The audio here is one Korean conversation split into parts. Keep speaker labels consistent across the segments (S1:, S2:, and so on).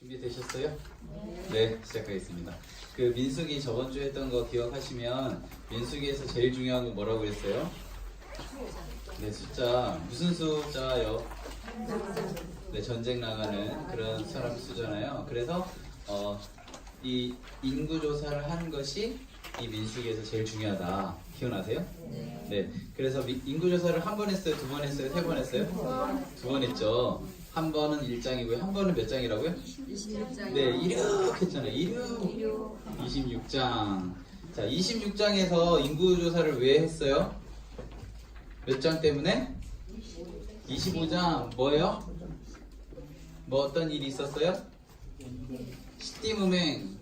S1: 준비되셨어요? 네, 시작하겠습니다. 그 민수기 저번 주에 했던 거 기억하시면 민수기에서 제일 중요한 건 뭐라고 그랬어요? 네, 숫자. 무슨 숫자요? 네, 전쟁 나가는 그런 사람 숫자잖아요. 그래서 이 인구 조사를 하는 것이 이 민수기에서 제일 중요하다. 기억나세요? 네. 그래서 인구 조사를 한 번 했어요, 두 번 했어요, 세 번 했어요? 두 번 했죠. 한 번은 1장이고요. 한 번은 몇 장이라고요?
S2: 26장.
S1: 네, 이륙 했잖아요. 이륙. 26장. 자, 26장에서 인구조사를 왜 했어요? 몇 장 때문에? 25장. 뭐예요? 뭐 어떤 일이 있었어요? 시띠무맹.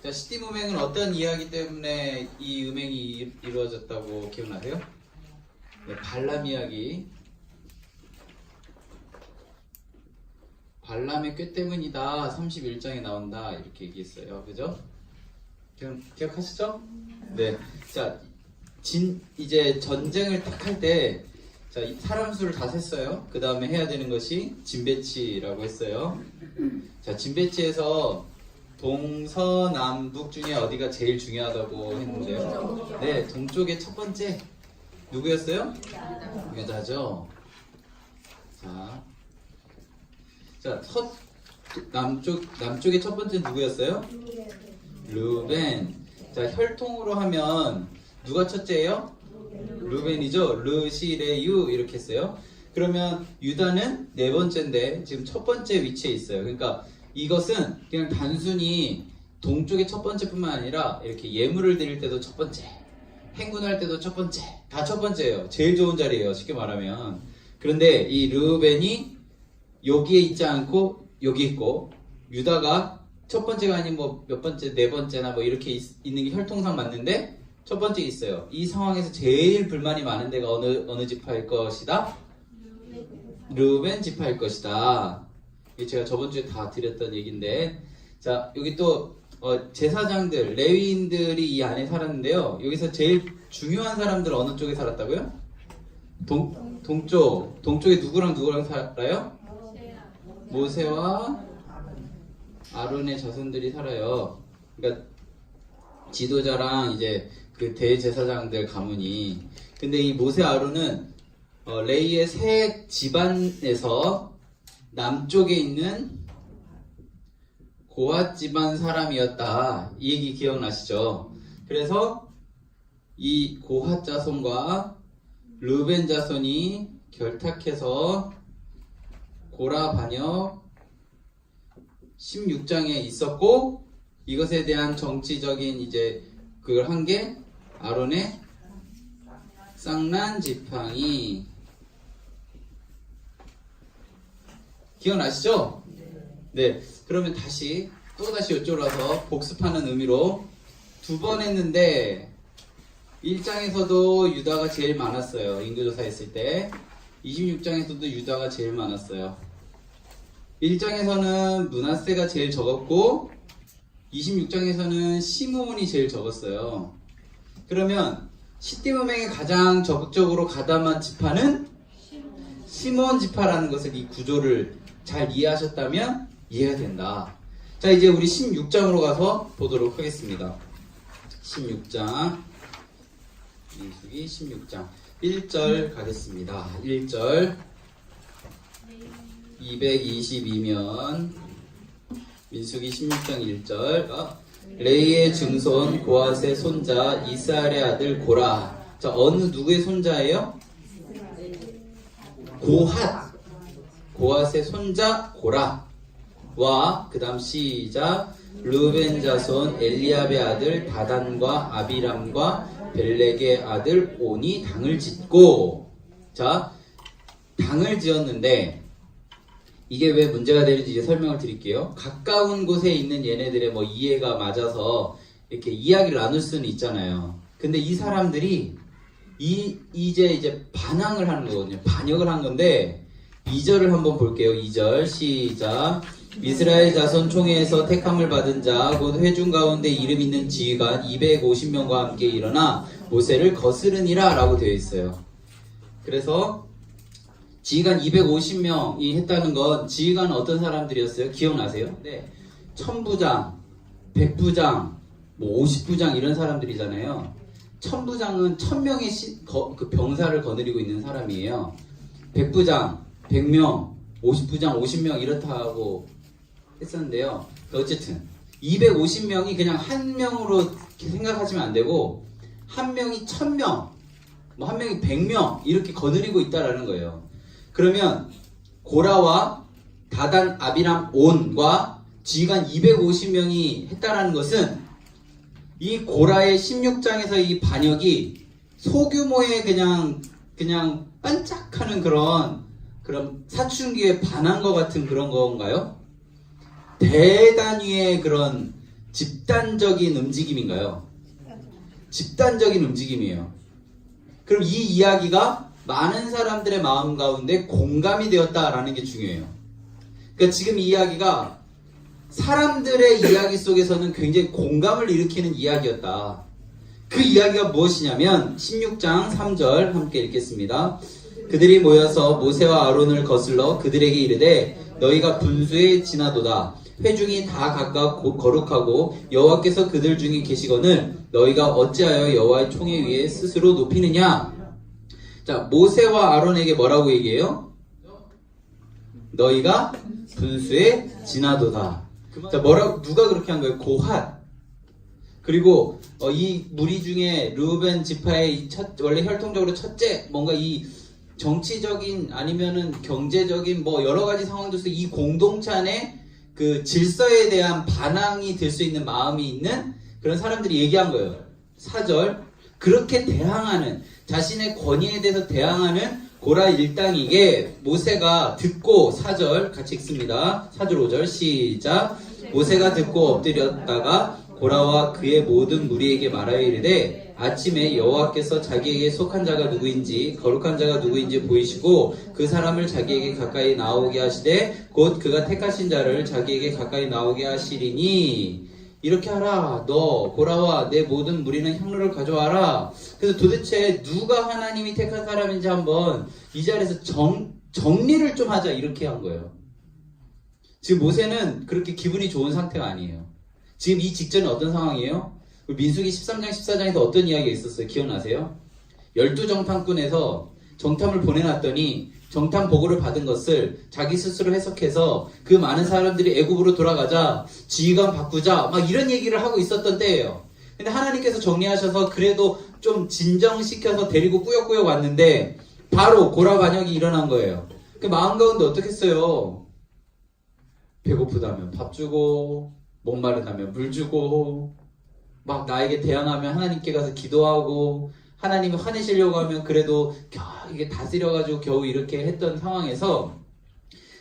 S1: 자, 시띠무맹은 어떤 이야기 때문에 이 음행이 이루어졌다고 기억나세요? 네, 발람 이야기. 발람의 꾀 때문이다. 31장에 나온다. 이렇게 얘기했어요. 그죠? 기억하시죠? 네. 자, 이제 전쟁을 딱 할 때, 자, 사람 수를 다 셌어요. 그 다음에 해야 되는 것이 진배치라고 했어요. 자, 진배치에서 동서남북 중에 어디가 제일 중요하다고 했는데요. 네, 동쪽의 첫 번째. 누구였어요? 유다죠. 자, 남쪽의 첫 번째 누구였어요? 르벤. 자, 혈통으로 하면 누가 첫째예요? 르벤이죠. 르시레유 이렇게 했어요. 그러면 유다는 네 번째인데 지금 첫 번째 위치에 있어요. 그러니까 이것은 그냥 단순히 동쪽의 첫 번째뿐만 아니라 이렇게 예물을 드릴 때도 첫 번째, 행군할 때도 첫 번째, 다 첫 번째예요. 제일 좋은 자리예요. 쉽게 말하면. 그런데 이 르벤이 여기에 있지 않고 여기 있고, 유다가 첫 번째가 아닌 뭐 몇 번째, 네 번째나 뭐 이렇게 있는 게 혈통상 맞는데 첫 번째 있어요. 이 상황에서 제일 불만이 많은 데가 어느 지파일 것이다? 르벤 지파일 것이다. 이게 제가 저번 주에 다 드렸던 얘기인데, 자, 여기 또 제사장들, 레위인들이 이 안에 살았는데요. 여기서 제일 중요한 사람들 어느 쪽에 살았다고요? 동쪽. 동쪽에 누구랑 살아요? 모세와 아론의 자손들이 살아요. 그러니까 지도자랑 이제 그 대제사장들 가문이. 근데 이 모세 아론은 레위의 세 집안에서 남쪽에 있는 고핫 집안 사람이었다. 이 얘기 기억나시죠? 그래서 이 고핫 자손과 르벤 자손이 결탁해서 고라 반역 16장에 있었고, 이것에 대한 정치적인 이제 그걸 한 게 아론의 쌍난 지팡이. 기억나시죠? 네. 그러면 또다시 이쪽으로 와서 복습하는 의미로 두 번 했는데, 1장에서도 유다가 제일 많았어요. 인구조사 했을 때. 26장에서도 유다가 제일 많았어요. 1장에서는 므낫세가 제일 적었고, 26장에서는 시므온이 제일 적었어요. 그러면 시띠무맹에 가장 적극적으로 가담한 지파는 시므온 지파라는 것을, 이 구조를 잘 이해하셨다면 이해가 된다. 자, 이제 우리 16장으로 가서 보도록 하겠습니다. 16장. 민수기 16장 1절 가겠습니다. 1절 222면 민수기 16장 1절. 레이의 증손 고핫의 손자 이스라엘의 아들 고라. 자, 어느 누구의 손자예요? 고핫의 손자 고라와 그 다음 시작. 르벤 자손 엘리압의 아들 다단과 아비람과 벨렉의 아들 온이 당을 짓고. 자, 당을 지었는데 이게 왜 문제가 되는지 이제 설명을 드릴게요. 가까운 곳에 있는 얘네들의 뭐 이해가 맞아서 이렇게 이야기를 나눌 수는 있잖아요. 근데 이 사람들이 이제 반항을 하는 거거든요. 반역을 한 건데, 2절을 한번 볼게요. 2절 시작. 이스라엘 자손 총회에서 택함을 받은 자 곧 회중 가운데 이름 있는 지휘관 250명과 함께 일어나 모세를 거스르니라 라고 되어 있어요. 그래서 지휘관 250명이 했다는 건 지휘관은 어떤 사람들이었어요? 기억나세요? 네. 천부장, 백부장, 뭐 50부장 이런 사람들이잖아요. 천부장은 1000명의 그 병사를 거느리고 있는 사람이에요. 백부장, 100명, 50부장, 50명 이렇다고 했었는데요. 어쨌든 250명이 그냥 한 명으로 생각하시면 안 되고 한 명이 1000명, 뭐 한 명이 100명 이렇게 거느리고 있다라는 거예요. 그러면 고라와 다단, 아비람, 온과 지휘관 250명이 했다라는 것은 이 고라의 16장에서 이 반역이 소규모의 그냥 반짝하는 그런 사춘기에 반한 것 같은 그런 건가요? 대단위의 그런 집단적인 움직임인가요? 집단적인 움직임이에요. 그럼 이 이야기가 많은 사람들의 마음 가운데 공감이 되었다라는 게 중요해요. 그러니까 지금 이 이야기가 사람들의 이야기 속에서는 굉장히 공감을 일으키는 이야기였다. 그 이야기가 무엇이냐면 16장 3절 함께 읽겠습니다. 그들이 모여서 모세와 아론을 거슬러 그들에게 이르되 너희가 분수에 지나도다. 회중이 다 각각 거룩하고 여호와께서 그들 중에 계시거늘 너희가 어찌하여 여호와의 총회 위에 스스로 높이느냐. 자, 모세와 아론에게 뭐라고 얘기해요? 너희가 분수에 지나도다. 자, 누가 그렇게 한 거예요? 고핫. 그리고 이 무리 중에 르우벤 지파의 원래 혈통적으로 첫째, 뭔가 이 정치적인 아니면은 경제적인 뭐 여러 가지 상황에서 이 공동체 안에 그 질서에 대한 반항이 될 수 있는 마음이 있는 그런 사람들이 얘기한 거예요. 4절. 그렇게 대항하는, 자신의 권위에 대해서 대항하는 고라 일당에게 모세가 듣고 4절 같이 읽습니다. 4절 5절 시작. 모세가 듣고 엎드렸다가 고라와 그의 모든 무리에게 말하여 이르되 아침에 여호와께서 자기에게 속한 자가 누구인지 거룩한 자가 누구인지 보이시고 그 사람을 자기에게 가까이 나오게 하시되 곧 그가 택하신 자를 자기에게 가까이 나오게 하시리니 이렇게 하라. 너 고라와 내 모든 무리는 향로를 가져와라. 그래서 도대체 누가 하나님이 택한 사람인지 한번 이 자리에서 정리를 좀 하자 이렇게 한 거예요. 지금 모세는 그렇게 기분이 좋은 상태가 아니에요. 지금 이 직전에 어떤 상황이에요? 민수기 13장 14장에서 어떤 이야기가 있었어요? 기억나세요? 12정탐꾼에서 정탐을 보내놨더니 정탐 보고를 받은 것을 자기 스스로 해석해서 그 많은 사람들이 애굽으로 돌아가자 지휘관 바꾸자 막 이런 얘기를 하고 있었던 때예요. 근데 하나님께서 정리하셔서 그래도 좀 진정시켜서 데리고 꾸역꾸역 왔는데 바로 고라 반역이 일어난 거예요. 그 마음 가운데 어떻겠어요? 배고프다면 밥 주고 목마르다면 물 주고 막 나에게 대항하면 하나님께 가서 기도하고 하나님이 화내시려고 하면 그래도 이게 다스려가지고 겨우 이렇게 했던 상황에서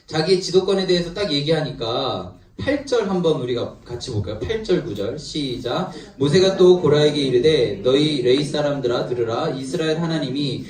S1: 자기의 지도권에 대해서 딱 얘기하니까 8절 한번 우리가 같이 볼까요? 8절 9절 시작. 모세가 또 고라에게 이르되 너희 레위 사람들아 들으라. 이스라엘 하나님이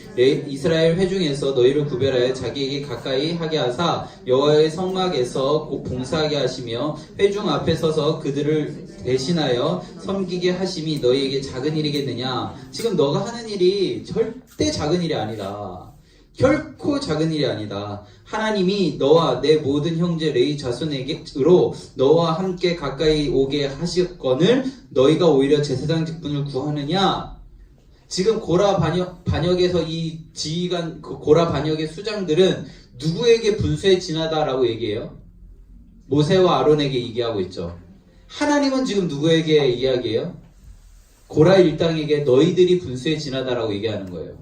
S1: 이스라엘 회중에서 너희를 구별하여 자기에게 가까이 하게 하사 여호와의 성막에서 봉사하게 하시며 회중 앞에 서서 그들을 대신하여 섬기게 하심이 너희에게 작은 일이겠느냐. 지금 너가 하는 일이 절대 작은 일이 아니다. 결코 작은 일이 아니다. 하나님이 너와 내 모든 형제 레위 자손에게로 너와 함께 가까이 오게 하셨거늘 너희가 오히려 제사장 직분을 구하느냐. 지금 고라 반역에서 이 지휘관 고라 반역의 수장들은 누구에게 분수에 지나다라고 얘기해요? 모세와 아론에게 얘기하고 있죠. 하나님은 지금 누구에게 이야기해요? 고라 일당에게 너희들이 분수에 지나다라고 얘기하는 거예요.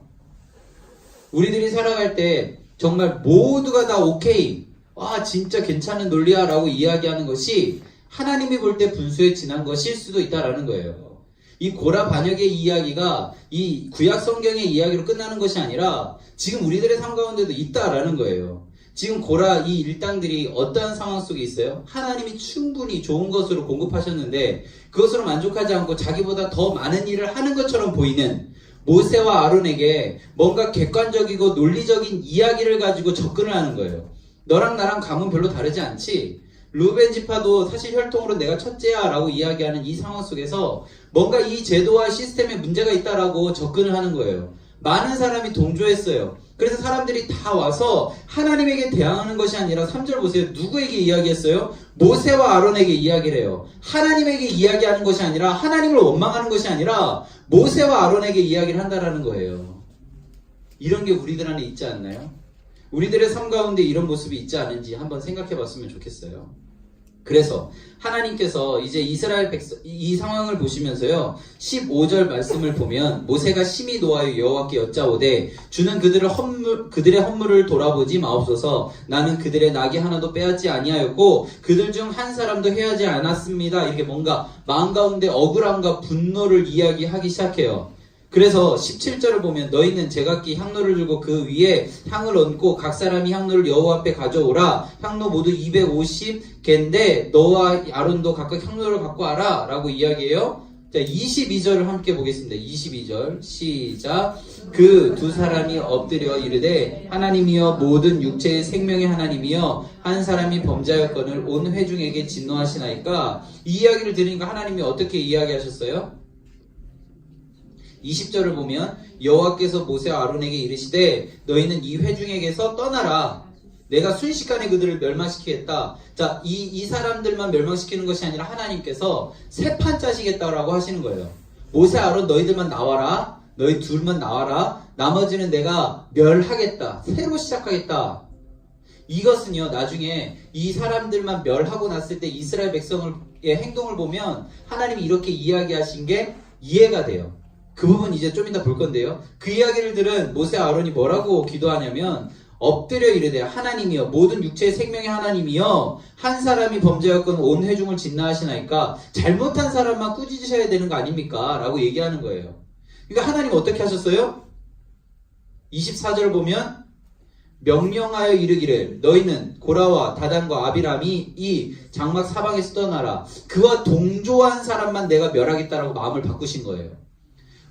S1: 우리들이 살아갈 때 정말 모두가 다 오케이, 와 진짜 괜찮은 논리야 라고 이야기하는 것이 하나님이 볼 때 분수에 지난 것일 수도 있다라는 거예요. 이 고라 반역의 이야기가 이 구약 성경의 이야기로 끝나는 것이 아니라 지금 우리들의 삶 가운데도 있다라는 거예요. 지금 고라 이 일당들이 어떠한 상황 속에 있어요? 하나님이 충분히 좋은 것으로 공급하셨는데 그것으로 만족하지 않고 자기보다 더 많은 일을 하는 것처럼 보이는 모세와 아론에게 뭔가 객관적이고 논리적인 이야기를 가지고 접근을 하는 거예요. 너랑 나랑 감은 별로 다르지 않지? 르우벤 지파도 사실 혈통으로 내가 첫째야 라고 이야기하는 이 상황 속에서 뭔가 이 제도와 시스템에 문제가 있다라고 접근을 하는 거예요. 많은 사람이 동조했어요. 그래서 사람들이 다 와서 하나님에게 대항하는 것이 아니라 3절 보세요. 누구에게 이야기했어요? 모세와 아론에게 이야기를 해요. 하나님에게 이야기하는 것이 아니라, 하나님을 원망하는 것이 아니라 모세와 아론에게 이야기를 한다라는 거예요. 이런 게 우리들 안에 있지 않나요? 우리들의 삶 가운데 이런 모습이 있지 않은지 한번 생각해 봤으면 좋겠어요. 그래서 하나님께서 이제 이스라엘 백성 이 상황을 보시면서요, 15절 말씀을 보면 모세가 심히 노하여 여호와께 여짜오되 주는 그들의 헌물을 돌아보지 마옵소서. 나는 그들의 낙이 하나도 빼앗지 아니하였고 그들 중 한 사람도 해하지 않았습니다. 이렇게 뭔가 마음 가운데 억울함과 분노를 이야기하기 시작해요. 그래서 17절을 보면 너희는 제각기 향로를 들고 그 위에 향을 얹고 각 사람이 향로를 여호와 앞에 가져오라. 향로 모두 250개인데 너와 아론도 각각 향로를 갖고 와라 라고 이야기해요. 자, 22절을 함께 보겠습니다. 22절 시작. 그 두 사람이 엎드려 이르되 하나님이여 모든 육체의 생명의 하나님이여 한 사람이 범죄하였거늘 온 회중에게 진노하시나이까. 이 이야기를 들으니까 하나님이 어떻게 이야기하셨어요? 20절을 보면 여호와께서 모세와 아론에게 이르시되 너희는 이 회중에게서 떠나라. 내가 순식간에 그들을 멸망시키겠다. 자, 이 사람들만 멸망시키는 것이 아니라 하나님께서 새 판 짜시겠다라고 하시는 거예요. 모세, 아론 너희들만 나와라. 너희 둘만 나와라. 나머지는 내가 멸하겠다. 새로 시작하겠다. 이것은요, 나중에 이 사람들만 멸하고 났을 때 이스라엘 백성의 행동을 보면 하나님이 이렇게 이야기하신 게 이해가 돼요. 그 부분 이제 좀 이따 볼 건데요. 그 이야기를 들은 모세 아론이 뭐라고 기도하냐면 엎드려 이르되 하나님이여 모든 육체의 생명의 하나님이여 한 사람이 범죄하였건 온 회중을 진노하시나이까. 잘못한 사람만 꾸짖으셔야 되는 거 아닙니까? 라고 얘기하는 거예요. 그러니까 하나님 어떻게 하셨어요? 24절을 보면 명령하여 이르기를 너희는 고라와 다단과 아비람이 이 장막 사방에서 떠나라. 그와 동조한 사람만 내가 멸하겠다라고 마음을 바꾸신 거예요.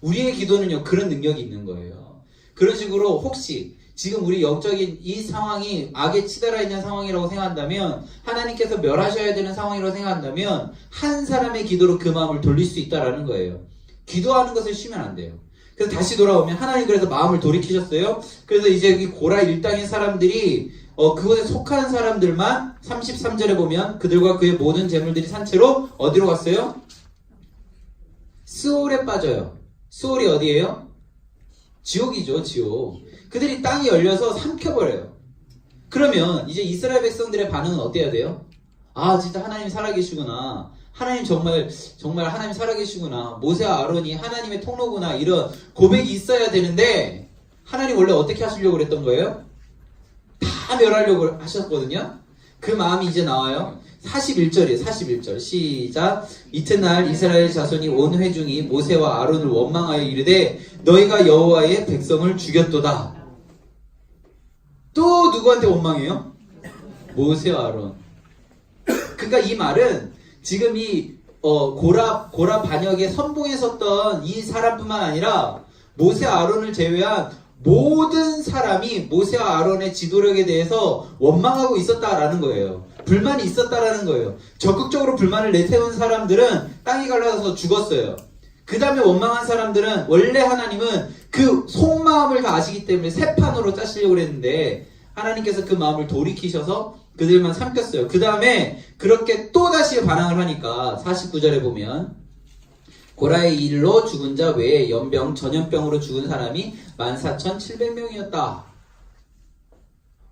S1: 우리의 기도는요, 그런 능력이 있는 거예요. 그런 식으로 혹시 지금 우리 영적인 이 상황이 악에 치달아 있는 상황이라고 생각한다면, 하나님께서 멸하셔야 되는 상황이라고 생각한다면 한 사람의 기도로 그 마음을 돌릴 수 있다라는 거예요. 기도하는 것을 쉬면 안 돼요. 그래서 다시 돌아오면 하나님 그래서 마음을 돌이키셨어요. 그래서 이제 이 고라 일당의 사람들이 그곳에 속한 사람들만 33절에 보면 그들과 그의 모든 재물들이 산채로 어디로 갔어요? 스올에 빠져요. 스올이 어디예요? 지옥이죠, 지옥. 그들이 땅이 열려서 삼켜버려요. 그러면 이제 이스라엘 백성들의 반응은 어때야 돼요? 아, 진짜 하나님 살아계시구나. 하나님 정말 하나님 살아계시구나. 모세와 아론이 하나님의 통로구나. 이런 고백이 있어야 되는데 하나님 원래 어떻게 하시려고 그랬던 거예요? 다 멸하려고 하셨거든요. 그 마음이 이제 나와요. 41절이에요. 41절 시작. 이튿날 이스라엘 자손이 온 회중이 모세와 아론을 원망하여 이르되 너희가 여호와의 백성을 죽였도다. 또 누구한테 원망해요? 모세와 아론. 그러니까 이 말은 지금 이 고라 반역에 선봉에 섰던 이 사람뿐만 아니라 모세 아론을 제외한 모든 사람이 모세와 아론의 지도력에 대해서 원망하고 있었다라는 거예요. 불만이 있었다라는 거예요. 적극적으로 불만을 내세운 사람들은 땅이 갈라져서 죽었어요. 그 다음에 원망한 사람들은 원래 하나님은 그 속마음을 다 아시기 때문에 새 판으로 짜시려고 했는데 하나님께서 그 마음을 돌이키셔서 그들만 삼켰어요. 그 다음에 그렇게 또다시 반항을 하니까 49절에 보면 고라의 일로 죽은 자 외에 연병, 전염병으로 죽은 사람이 14,700명이었다.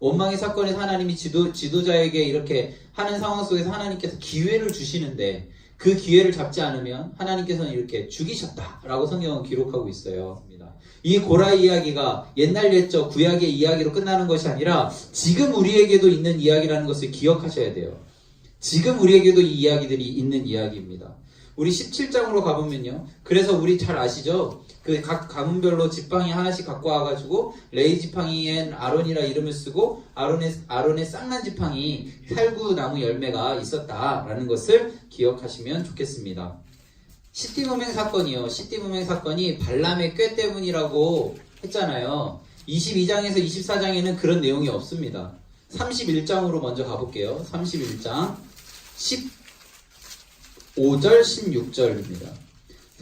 S1: 원망의 사건에서 하나님이 지도자에게 이렇게 하는 상황 속에서 하나님께서 기회를 주시는데 그 기회를 잡지 않으면 하나님께서는 이렇게 죽이셨다라고 성경은 기록하고 있어요. 이 고라의 이야기가 옛날 옛적 구약의 이야기로 끝나는 것이 아니라 지금 우리에게도 있는 이야기라는 것을 기억하셔야 돼요. 지금 우리에게도 이 이야기들이 있는 이야기입니다. 우리 17장으로 가보면요. 그래서 우리 잘 아시죠? 그 각 가문별로 지팡이 하나씩 갖고 와가지고 레이 지팡이엔 아론이라 이름을 쓰고 아론의 쌍난 지팡이 살구나무 열매가 있었다라는 것을 기억하시면 좋겠습니다. 시띠 문맹 사건이요. 시띠 문맹 사건이 발람의 꾀 때문이라고 했잖아요. 22장에서 24장에는 그런 내용이 없습니다. 31장으로 먼저 가볼게요. 31장 15절 16절입니다.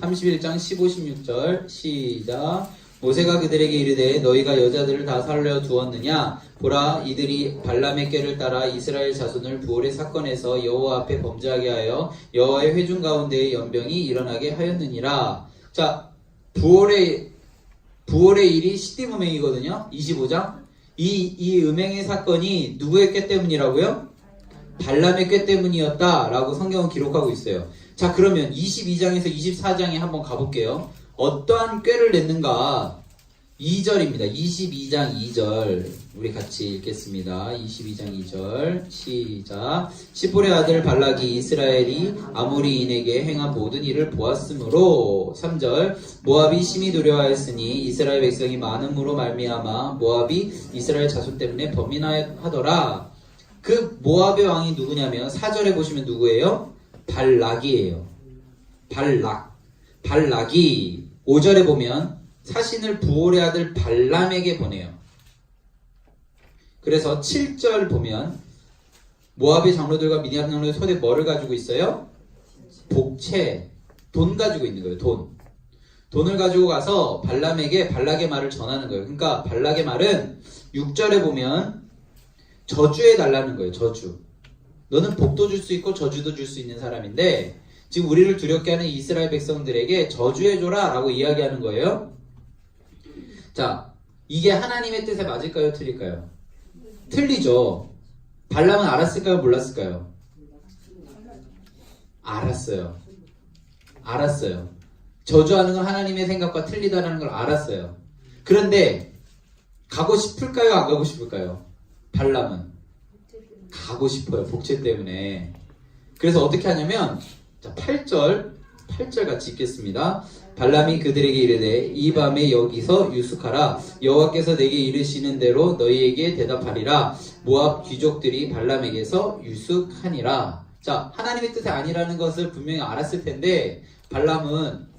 S1: 31장 15, 16절 시작. 모세가 그들에게 이르되 너희가 여자들을 다 살려 두었느냐? 보라, 이들이 발람의 꾀를 따라 이스라엘 자손을 부올의 사건에서 여호와 앞에 범죄하게 하여 여호와의 회중 가운데에 연병이 일어나게 하였느니라. 자, 부올의 일이 시딤 음행이거든요. 25장. 이 음행의 사건이 누구의 꾀 때문이라고요? 발람의 꾀 때문이었다라고 성경은 기록하고 있어요. 자, 그러면 22장에서 24장에 한번 가볼게요. 어떠한 꾀를 냈는가? 2절입니다. 22장 2절 우리 같이 읽겠습니다. 22장 2절 시작. 시볼의 아들 발락이 이스라엘이 아모리인에게 행한 모든 일을 보았으므로 3절 모압이 심히 두려워하였으니 이스라엘 백성이 많음으로 말미암아 모압이 이스라엘 자손 때문에 범민하더라. 그 모압의 왕이 누구냐면 4절에 보시면 누구예요? 발락이에요. 발락이 5절에 보면 사신을 부올의 아들 발람에게 보내요. 그래서 7절 보면 모압의 장로들과 미디안 장로의 손에 뭐를 가지고 있어요? 복채, 돈 가지고 있는 거예요. 돈을 가지고 가서 발람에게 발락의 말을 전하는 거예요. 그러니까 발락의 말은 6절에 보면 저주해 달라는 거예요. 저주. 너는 복도 줄 수 있고 저주도 줄 수 있는 사람인데 지금 우리를 두렵게 하는 이스라엘 백성들에게 저주해줘라 라고 이야기하는 거예요. 자, 이게 하나님의 뜻에 맞을까요? 틀릴까요? 틀리죠. 발람은 알았을까요? 몰랐을까요? 알았어요. 저주하는 건 하나님의 생각과 틀리다는 걸 알았어요. 그런데 가고 싶을까요? 안 가고 싶을까요? 발람은 가고 싶어요. 복채 때문에. 그래서 어떻게 하냐면 자, 8절 같이 읽겠습니다. 발람이 그들에게 이르되 이 밤에 여기서 유숙하라. 여호와께서 내게 이르시는 대로 너희에게 대답하리라. 모압 귀족들이 발람에게서 유숙하니라. 자, 하나님의 뜻이 아니라는 것을 분명히 알았을 텐데 발람은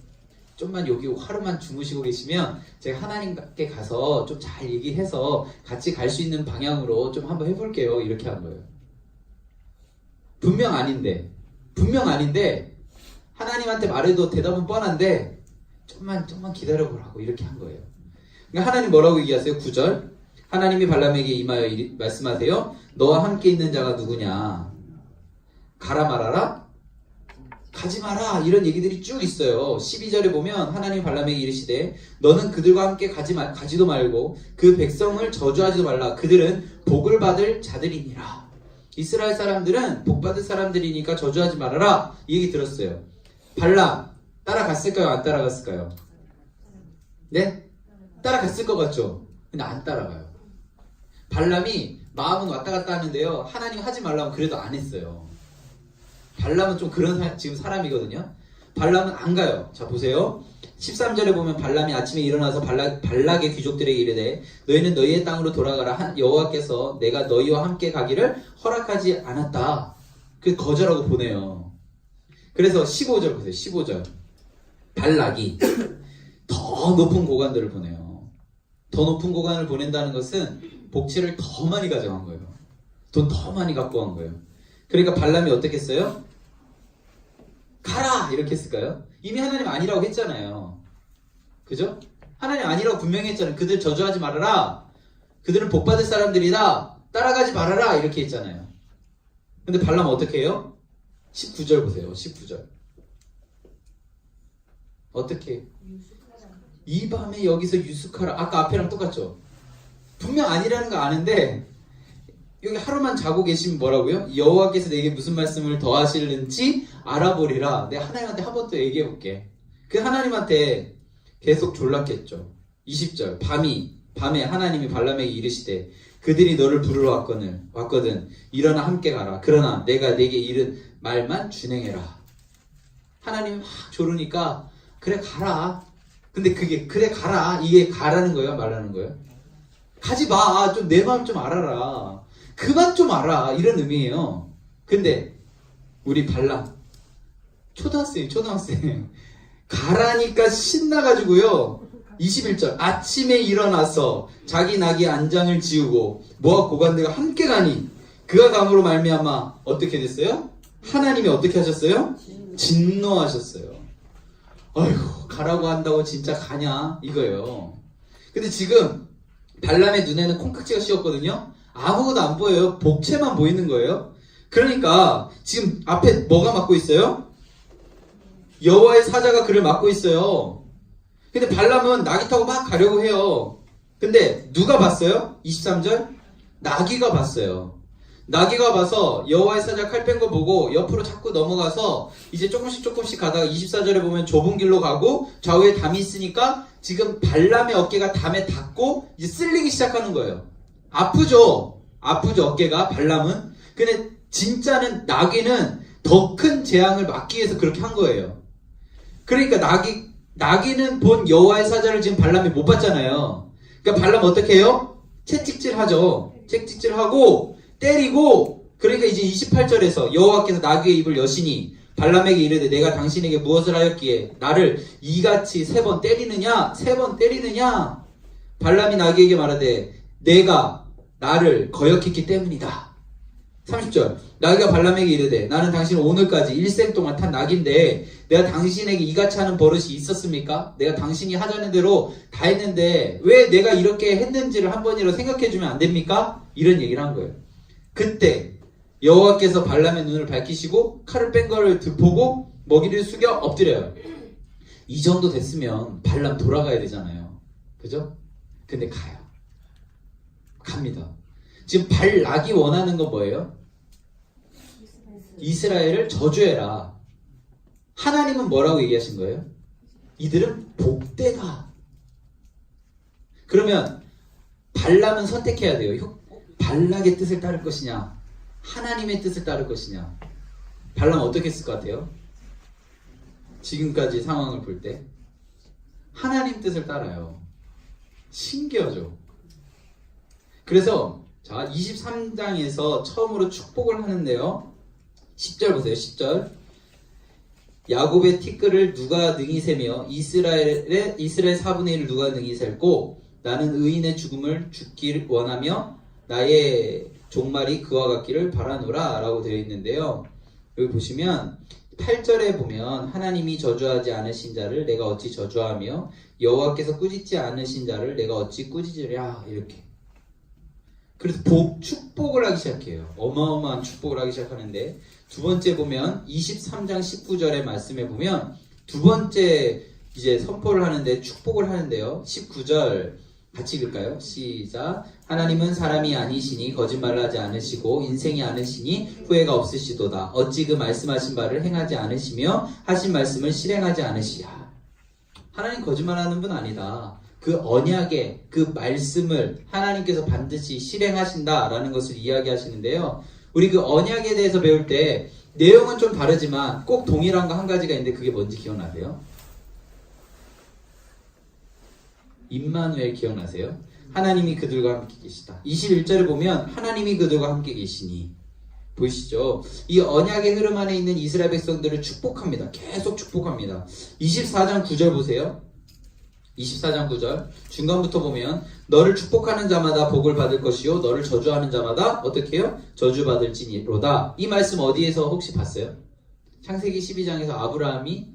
S1: 좀만 여기 하루만 주무시고 계시면 제가 하나님께 가서 좀 잘 얘기해서 같이 갈 수 있는 방향으로 좀 한번 해볼게요. 이렇게 한 거예요. 분명 아닌데 하나님한테 말해도 대답은 뻔한데 좀만 기다려보라고 이렇게 한 거예요. 그러니까 하나님 뭐라고 얘기하세요? 9절 하나님이 발람에게 임하여 말씀하세요. 너와 함께 있는 자가 누구냐? 가라 말아라? 가지 마라 이런 얘기들이 쭉 있어요. 12절에 보면 하나님 발람에게 이르시되 너는 그들과 함께 가지도 말고 그 백성을 저주하지도 말라. 그들은 복을 받을 자들이니라. 이스라엘 사람들은 복 받을 사람들이니까 저주하지 말아라 이 얘기 들었어요. 발람 따라갔을까요? 안 따라갔을까요? 네? 따라갔을 것 같죠? 근데 안 따라가요. 발람이 마음은 왔다 갔다 하는데요. 하나님 하지 말라면 그래도 안 했어요. 발람은 좀 그런 지금 사람이거든요. 발람은 안 가요. 자 보세요. 13절에 보면 발람이 아침에 일어나서 발락의 귀족들에게 이르되 너희는 너희의 땅으로 돌아가라. 여호와께서 내가 너희와 함께 가기를 허락하지 않았다. 그 거절하고 보내요. 그래서 15절 보세요. 15절 발락이 더 높은 고관들을 보내요. 더 높은 고관을 보낸다는 것은 복채를 더 많이 가져간 거예요. 돈 더 많이 갖고 간 거예요. 그러니까 발람이 어떻게 했어요? 가라! 이렇게 했을까요? 이미 하나님 아니라고 했잖아요. 그죠? 하나님 아니라고 분명히 했잖아요. 그들 저주하지 말아라. 그들은 복받을 사람들이다. 따라가지 말아라. 이렇게 했잖아요. 근데 발람 어떻게 해요? 19절 보세요. 19절. 어떻게 해요? 이 밤에 여기서 유숙하라. 아까 앞에랑 똑같죠? 분명 아니라는 거 아는데 여기 하루만 자고 계시면 뭐라고요? 여호와께서 내게 무슨 말씀을 더 하실는지 알아보리라. 내가 하나님한테 한 번 더 얘기해 볼게. 그 하나님한테 계속 졸랐겠죠. 20절 밤에 하나님이 발람에게 이르시되 그들이 너를 부르러 왔거든. 일어나 함께 가라. 그러나 내가 내게 이른 말만 준행해라. 하나님이 막 조르니까 그래 가라. 근데 그게 그래 가라. 이게 가라는 거예요? 말라는 거예요? 가지 마. 좀 내 마음 좀 알아라. 그만 좀 알아. 이런 의미예요. 근데 우리 발람 초등학생 가라니까 신나가지고요. 21절 아침에 일어나서 자기 나귀 안장을 지우고 모압 고관들과 함께 가니 그가 감으로 말미암아 어떻게 됐어요? 하나님이 어떻게 하셨어요? 진노하셨어요. 아이고 가라고 한다고 진짜 가냐 이거예요. 근데 지금 발람의 눈에는 콩깍지가 씌었거든요. 아무것도 안 보여요. 복채만 보이는 거예요. 그러니까 지금 앞에 뭐가 막고 있어요? 여호와의 사자가 그를 막고 있어요. 근데 발람은 나귀 타고 막 가려고 해요. 근데 누가 봤어요? 23절? 나귀가 봤어요. 나귀가 봐서 여호와의 사자 칼 뺀 거 보고 옆으로 자꾸 넘어가서 이제 조금씩 가다가 24절에 보면 좁은 길로 가고 좌우에 담이 있으니까 지금 발람의 어깨가 담에 닿고 이제 쓸리기 시작하는 거예요. 아프죠 어깨가 발람은. 근데 진짜는 나귀는 더 큰 재앙을 막기 위해서 그렇게 한 거예요. 그러니까 나귀는 본 여호와의 사자를 지금 발람이 못 봤잖아요. 그러니까 발람 어떻게 해요? 채찍질하죠. 채찍질하고 때리고. 그러니까 이제 28절에서 여호와께서 나귀의 입을 여시니 발람에게 이르되 내가 당신에게 무엇을 하였기에 나를 이같이 3번 때리느냐? 3번 때리느냐? 발람이 나귀에게 말하되 내가 나를 거역했기 때문이다. 30절 나귀가 발람에게 이르되 나는 당신을 오늘까지 일생 동안 탄 나귀인데 내가 당신에게 이같이 하는 버릇이 있었습니까? 내가 당신이 하자는 대로 다 했는데 왜 내가 이렇게 했는지를 한 번이라도 생각해주면 안 됩니까? 이런 얘기를 한 거예요. 그때 여호와께서 발람의 눈을 밝히시고 칼을 뺀 거를 보고 먹이를 숙여 엎드려요. 이 정도 됐으면 발람 돌아가야 되잖아요. 그죠? 근데 가요. 갑니다. 지금 발락이 원하는 건 뭐예요? 이스라엘을 저주해라. 하나님은 뭐라고 얘기하신 거예요? 이들은 복되다. 그러면 발람은 선택해야 돼요. 발락의 뜻을 따를 것이냐, 하나님의 뜻을 따를 것이냐. 발람 어떻게 했을 것 같아요? 지금까지 상황을 볼 때 하나님 뜻을 따라요. 신기하죠? 그래서 자 23장에서 처음으로 축복을 하는데요. 10절 보세요. 10절 야곱의 티끌을 누가 능히 세며 이스라엘 4분의 1을 누가 능히 셀고 나는 의인의 죽음을 죽길 원하며 나의 종말이 그와 같기를 바라노라 라고 되어 있는데요. 여기 보시면 8절에 보면 하나님이 저주하지 않으신 자를 내가 어찌 저주하며 여호와께서 꾸짖지 않으신 자를 내가 어찌 꾸짖으랴 이렇게. 그래서 축복을 하기 시작해요. 어마어마한 축복을 하기 시작하는데 두 번째 보면 23장 19절의 말씀에 보면 두 번째 이제 선포를 하는데 축복을 하는데요. 19절 같이 읽을까요? 시작. 하나님은 사람이 아니시니 거짓말을 하지 않으시고 인생이 아니시니 후회가 없으시도다. 어찌 그 말씀하신 바를 행하지 않으시며 하신 말씀을 실행하지 않으시랴. 하나님 거짓말하는 분 아니다. 그 언약의 그 말씀을 하나님께서 반드시 실행하신다라는 것을 이야기하시는데요. 우리 그 언약에 대해서 배울 때 내용은 좀 다르지만 꼭 동일한 거 한 가지가 있는데 그게 뭔지 기억나세요? 임마누엘 기억나세요? 하나님이 그들과 함께 계시다. 21절에 보면 하나님이 그들과 함께 계시니 보이시죠? 이 언약의 흐름 안에 있는 이스라엘 백성들을 축복합니다. 계속 축복합니다. 24장 9절 보세요. 24장 9절 중간부터 보면 너를 축복하는 자마다 복을 받을 것이요 너를 저주하는 자마다 어떻게 해요? 저주받을지니로다. 이 말씀 어디에서 혹시 봤어요? 창세기 12장에서 아브라함이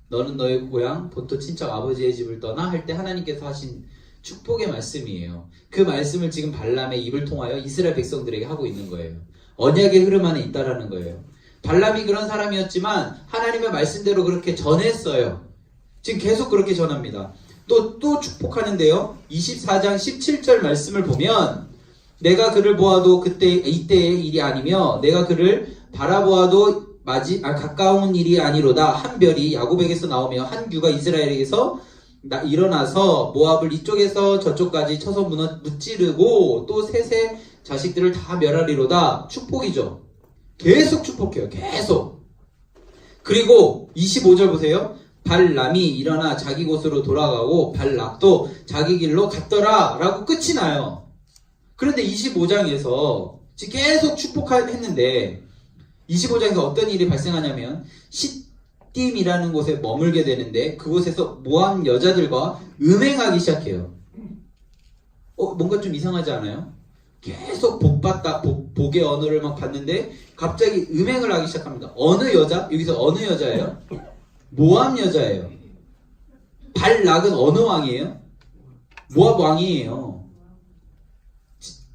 S1: 너는 너의 고향 본토 친척 아버지의 집을 떠나 할 때 하나님께서 하신 축복의 말씀이에요. 그 말씀을 지금 발람의 입을 통하여 이스라엘 백성들에게 하고 있는 거예요. 언약의 흐름 안에 있다라는 거예요. 발람이 그런 사람이었지만 하나님의 말씀대로 그렇게 전했어요. 지금 계속 그렇게 전합니다. 또 축복하는데요. 24장 17절 말씀을 보면 내가 그를 보아도 이때의 일이 아니며 내가 그를 바라보아도 가까운 일이 아니로다. 한 별이 야곱에게서 나오며 한 규가 이스라엘에게서 일어나서 모압을 이쪽에서 저쪽까지 쳐서 무찌르고 또 셋의 자식들을 다 멸하리로다. 축복이죠. 계속 축복해요. 계속. 그리고 25절 보세요. 발람이 일어나 자기 곳으로 돌아가고 발락도 자기 길로 갔더라 라고 끝이 나요. 그런데 25장에서 계속 축복했는데 25장에서 어떤 일이 발생하냐면 시딤이라는 곳에 머물게 되는데 그곳에서 모압 여자들과 음행하기 시작해요. 뭔가 좀 이상하지 않아요? 계속 복의 언어를 막 받는데 갑자기 음행을 하기 시작합니다. 어느 여자? 여기서 어느 여자예요? 모압 여자예요. 발락은 어느 왕이에요? 모압 왕이에요.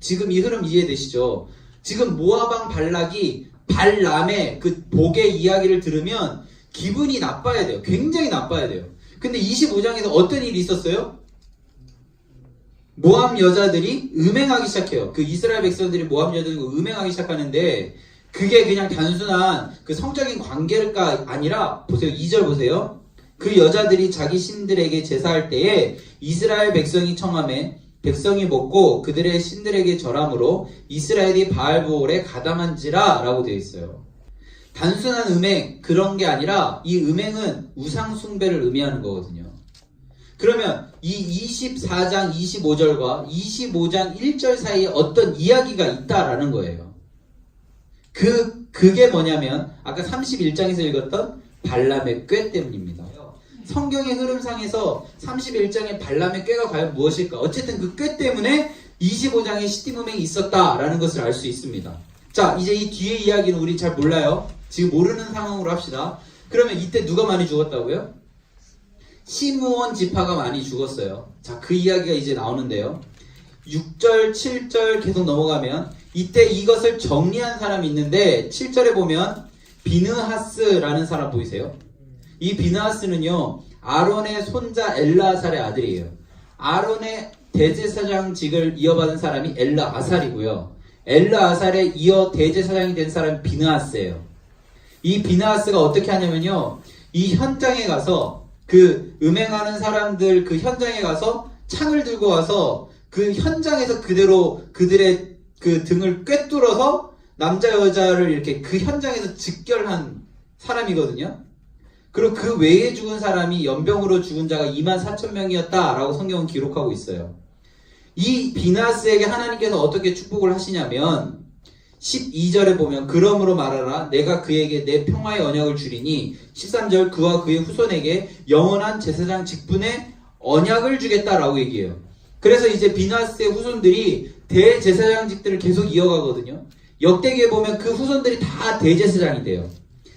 S1: 지금 이 흐름 이해되시죠? 지금 모압 왕 발락이 발람의 그 복의 이야기를 들으면 기분이 나빠야 돼요. 굉장히 나빠야 돼요. 근데 25장에서 어떤 일이 있었어요? 모압 여자들이 음행하기 시작해요. 그 이스라엘 백성들이 모압 여자들과 음행하기 시작하는데 그게 그냥 단순한 그 성적인 관계가 아니라 보세요. 2절 보세요. 그 여자들이 자기 신들에게 제사할 때에 이스라엘 백성이 청함에 백성이 먹고 그들의 신들에게 절함으로 이스라엘이 바알보올에 가담한지라 라고 되어 있어요. 단순한 음행 그런 게 아니라 이 음행은 우상 숭배를 의미하는 거거든요. 그러면 이 24장 25절과 25장 1절 사이에 어떤 이야기가 있다라는 거예요. 그게 뭐냐면 아까 31장에서 읽었던 발람의 꾀 때문입니다. 성경의 흐름상에서 31장의 발람의 꾀가 과연 무엇일까? 어쨌든 그 꾀 때문에 25장에 시디음행이 있었다라는 것을 알 수 있습니다. 자, 이제 이 뒤에 이야기는 우리 잘 몰라요. 지금 모르는 상황으로 합시다. 그러면 이때 누가 많이 죽었다고요? 시므온 지파가 많이 죽었어요. 자, 그 이야기가 이제 나오는데요. 6절, 7절 계속 넘어가면 이때 이것을 정리한 사람이 있는데 7절에 보면 비느하스라는 사람 보이세요? 이 비느하스는요 아론의 손자 엘르아살의 아들이에요. 아론의 대제사장직을 이어받은 사람이 엘르아살이고요. 엘르아살에 이어 대제사장이 된 사람이 비느하스예요. 이 비느하스가 어떻게 하냐면요 이 현장에 가서 그 음행하는 사람들 그 현장에 가서 창을 들고 와서 그 현장에서 그대로 그들의 그 등을 꿰뚫어서 남자 여자를 이렇게 그 현장에서 직결한 사람이거든요. 그리고 그 외에 죽은 사람이 연병으로 죽은 자가 24,000명이었다라고 성경은 기록하고 있어요. 이 비나스에게 하나님께서 어떻게 축복을 하시냐면 12절에 보면 그러므로 말하라 내가 그에게 내 평화의 언약을 주리니 13절 그와 그의 후손에게 영원한 제사장 직분의 언약을 주겠다라고 얘기해요. 그래서 이제 비나스의 후손들이 대제사장직들을 계속 이어가거든요. 역대기에 보면 그 후손들이 다 대제사장이 돼요.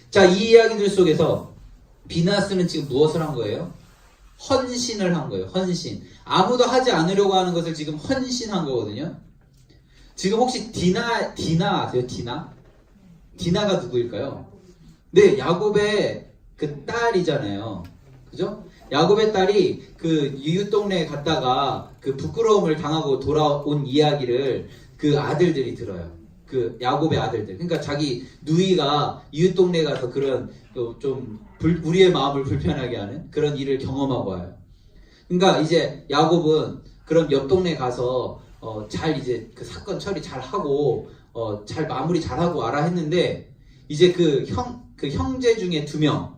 S1: 자, 이 이야기들 속에서 비나스는 지금 무엇을 한 거예요? 헌신을 한 거예요. 헌신. 아무도 하지 않으려고 하는 것을 지금 헌신한 거거든요. 지금 혹시 디나 아세요? 디나가 누구일까요? 네, 야곱의 그 딸이잖아요. 그죠? 야곱의 딸이 그 이웃 동네에 갔다가 그 부끄러움을 당하고 돌아온 이야기를 그 아들들이 들어요. 그 야곱의 아들들. 그러니까 자기 누이가 이웃 동네에 가서 그런 좀 우리의 마음을 불편하게 하는 그런 일을 경험하고 와요. 그러니까 이제 야곱은 그런 옆 동네에 가서 잘 이제 그 사건 처리 잘 하고 잘 마무리 잘 하고 와라 했는데 이제 그 형제 중에 2명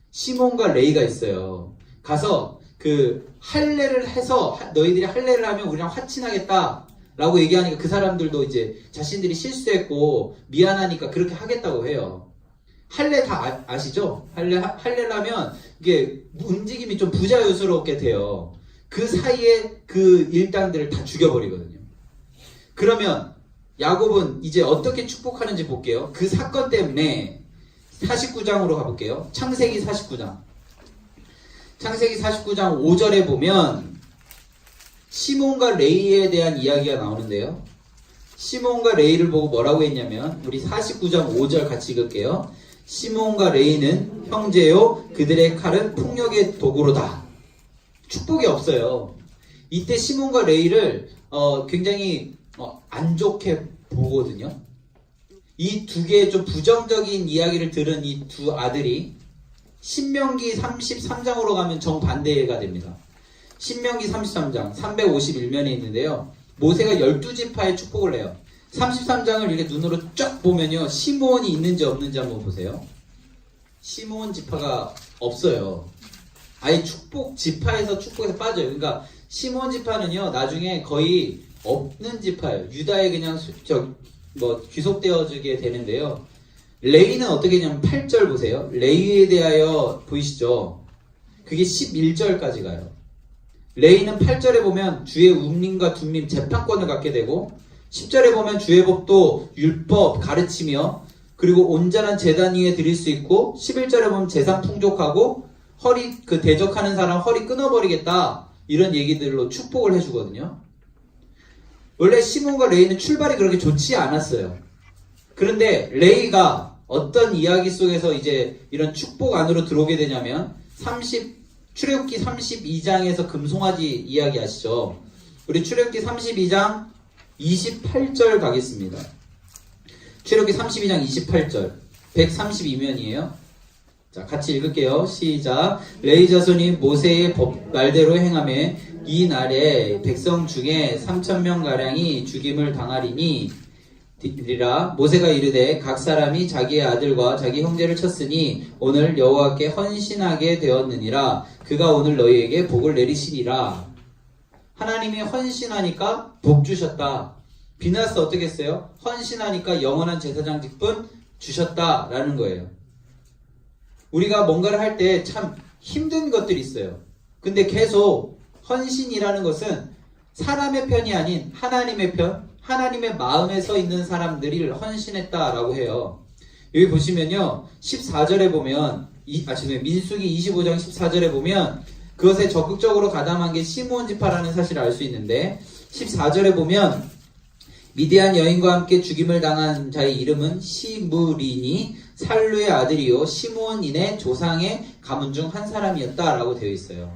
S1: 시몬과 레이가 있어요. 가서 그 할례를 해서 너희들이 할례를 하면 우리랑 화친하겠다 라고 얘기하니까 그 사람들도 이제 자신들이 실수했고 미안하니까 그렇게 하겠다고 해요. 할례 다 아시죠? 할례를 하면 이게 움직임이 좀 부자유스럽게 돼요. 그 사이에 그 일당들을 다 죽여버리거든요. 그러면 야곱은 이제 어떻게 축복하는지 볼게요. 그 사건 때문에 49장으로 가볼게요. 창세기 49장. 창세기 49장 5절에 보면 시몬과 레이에 대한 이야기가 나오는데요. 시몬과 레이를 보고 뭐라고 했냐면 우리 49장 5절 같이 읽을게요. 시몬과 레이는 형제요 그들의 칼은 폭력의 도구로다. 축복이 없어요. 이때 시몬과 레이를 굉장히 안 좋게 보거든요. 이 두 개의 좀 부정적인 이야기를 들은 이 두 아들이 신명기 33장으로 가면 정반대가 됩니다. 신명기 33장 351면에 있는데요. 모세가 12지파에 축복을 해요. 33장을 이렇게 눈으로 쫙 보면요. 시므온이 있는지 없는지 한번 보세요. 시므온 지파가 없어요. 아예 지파에서 축복에서 빠져요. 그러니까 시므온 지파는요. 나중에 거의 없는 지파예요. 유다에 그냥 귀속되어지게 되는데요. 레이는 어떻게 되냐면 8절 보세요. 레이에 대하여 보이시죠? 그게 11절까지 가요. 레이는 8절에 보면 주의 웅림과 둠림 재판권을 갖게 되고 10절에 보면 주의 법도 율법 가르치며 그리고 온전한 제단 위에 드릴 수 있고 11절에 보면 재산 풍족하고 대적하는 사람 허리 끊어버리겠다 이런 얘기들로 축복을 해주거든요. 원래 시몬과 레이는 출발이 그렇게 좋지 않았어요. 그런데 레이가 어떤 이야기 속에서 이제 이런 축복 안으로 들어오게 되냐면 출애굽기 32장에서 금송아지 이야기 아시죠? 우리 출애굽기 32장 28절 가겠습니다. 출애굽기 32장 28절 132면이에요. 자, 같이 읽을게요. 시작. 레위 자손이 모세의 법 말대로 행하며 이 날에 백성 중에 3,000명 가량이 죽임을 당하리니 리라. 모세가 이르되 각 사람이 자기의 아들과 자기 형제를 쳤으니 오늘 여호와께 헌신하게 되었느니라. 그가 오늘 너희에게 복을 내리시리라. 하나님이 헌신하니까 복 주셨다. 비나스 어떻게 했어요? 헌신하니까 영원한 제사장 직분 주셨다라는 거예요. 우리가 뭔가를 할 때 참 힘든 것들이 있어요. 근데 계속 헌신이라는 것은 사람의 편이 아닌 하나님의 편, 하나님의 마음에 서 있는 사람들이 헌신했다라고 해요. 여기 보시면요. 14절에 보면 민수기 25장 14절에 보면 그것에 적극적으로 가담한 게 시므온 지파라는 사실을 알 수 있는데 14절에 보면 미디안 여인과 함께 죽임을 당한 자의 이름은 시므리니 살루의 아들이요 시므온인의 조상의 가문 중 한 사람이었다라고 되어 있어요.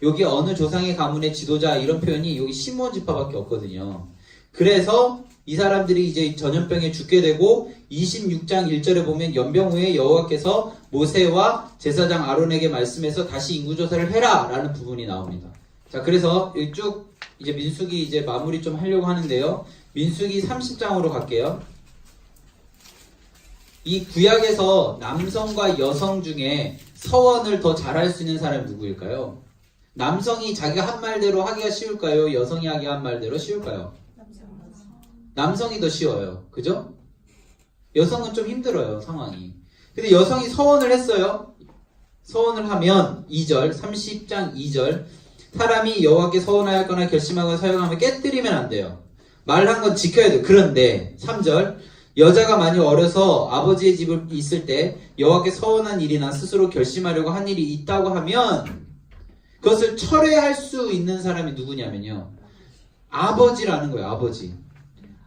S1: 여기 어느 조상의 가문의 지도자 이런 표현이 여기 시므온 지파밖에 없거든요. 그래서 이 사람들이 이제 전염병에 죽게 되고 26장 1절에 보면 연병 후에 여호와께서 모세와 제사장 아론에게 말씀해서 다시 인구조사를 해라 라는 부분이 나옵니다. 자, 그래서 쭉 이제 민수기 이제 마무리 좀 하려고 하는데요. 민수기 30장으로 갈게요. 이 구약에서 남성과 여성 중에 서원을 더 잘할 수 있는 사람이 누구일까요? 남성이 자기가 한 말대로 하기가 쉬울까요? 여성이 하기가 한 말대로 쉬울까요? 남성이 더 쉬워요. 그죠? 여성은 좀 힘들어요, 상황이. 근데 여성이 서원을 했어요. 서원을 하면 2절, 30장 2절 사람이 여호와께 서원하였거나 결심하거나 사용하면 깨뜨리면 안 돼요. 말한 건 지켜야 돼요. 그런데 3절 여자가 많이 어려서 아버지의 집에 있을 때 여호와께 서원한 일이나 스스로 결심하려고 한 일이 있다고 하면 그것을 철회할 수 있는 사람이 누구냐면요. 아버지라는 거예요. 아버지.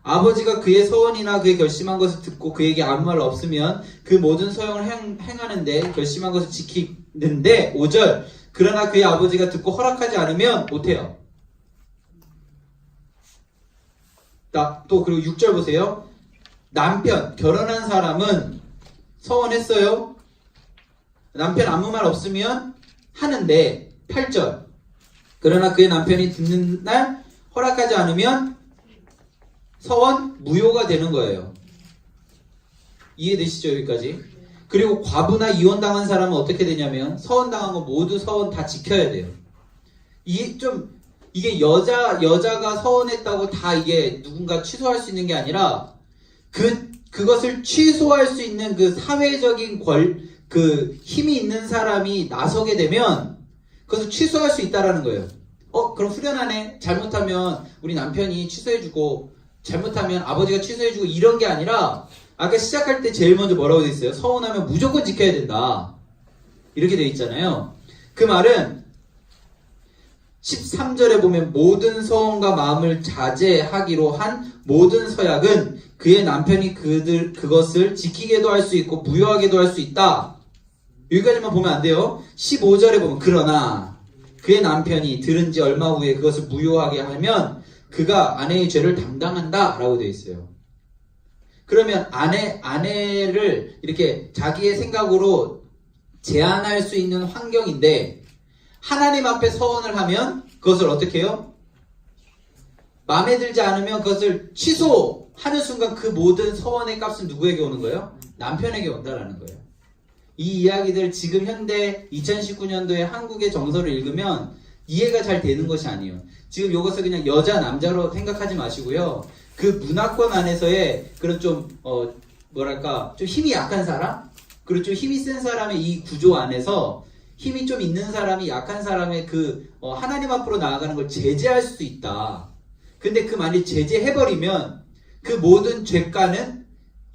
S1: 아버지가 그의 서원이나 그의 결심한 것을 듣고 그에게 아무 말 없으면 그 모든 서형을 행하는데 결심한 것을 지키는데 5절 그러나 그의 아버지가 듣고 허락하지 않으면 못해요. 또 그리고 6절 보세요. 남편 결혼한 사람은 서원했어요. 남편 아무 말 없으면 하는데 8절 그러나 그의 남편이 듣는 날 허락하지 않으면 서원 무효가 되는 거예요. 이해되시죠? 여기까지. 그리고 과부나 이혼당한 사람은 어떻게 되냐면 서원당한 거 모두 서원 다 지켜야 돼요. 이게 여자가 서원했다고 다 이게 누군가 취소할 수 있는 게 아니라 그것을 취소할 수 있는 그 사회적인 그 힘이 있는 사람이 나서게 되면 그것을 취소할 수 있다라는 거예요. 그럼 후련하네. 잘못하면 우리 남편이 취소해주고 잘못하면 아버지가 취소해주고 이런 게 아니라 아까 시작할 때 제일 먼저 뭐라고 돼 있어요? 서원하면 무조건 지켜야 된다. 이렇게 돼 있잖아요. 그 말은 13절에 보면 모든 서원과 마음을 자제하기로 한 모든 서약은 그의 남편이 그것을 지키게도 할 수 있고 무효하게도 할 수 있다. 여기까지만 보면 안 돼요. 15절에 보면 그러나 그의 남편이 들은 지 얼마 후에 그것을 무효하게 하면 그가 아내의 죄를 담당한다 라고 되어 있어요. 그러면 아내를 이렇게 자기의 생각으로 제한할 수 있는 환경인데 하나님 앞에 서원을 하면 그것을 어떻게 해요? 마음에 들지 않으면 그것을 취소하는 순간 그 모든 서원의 값은 누구에게 오는 거예요? 남편에게 온다라는 거예요. 이 이야기들 지금 현대 2019년도에 한국의 정서를 읽으면 이해가 잘 되는 것이 아니에요. 지금 이것을 그냥 여자 남자로 생각하지 마시고요. 그 문화권 안에서의 그런 좀 힘이 약한 사람 그리고 좀 힘이 센 사람의 이 구조 안에서 힘이 좀 있는 사람이 약한 사람의 하나님 앞으로 나아가는 걸 제재할 수 있다. 근데 만일 제재해버리면 그 모든 죄가는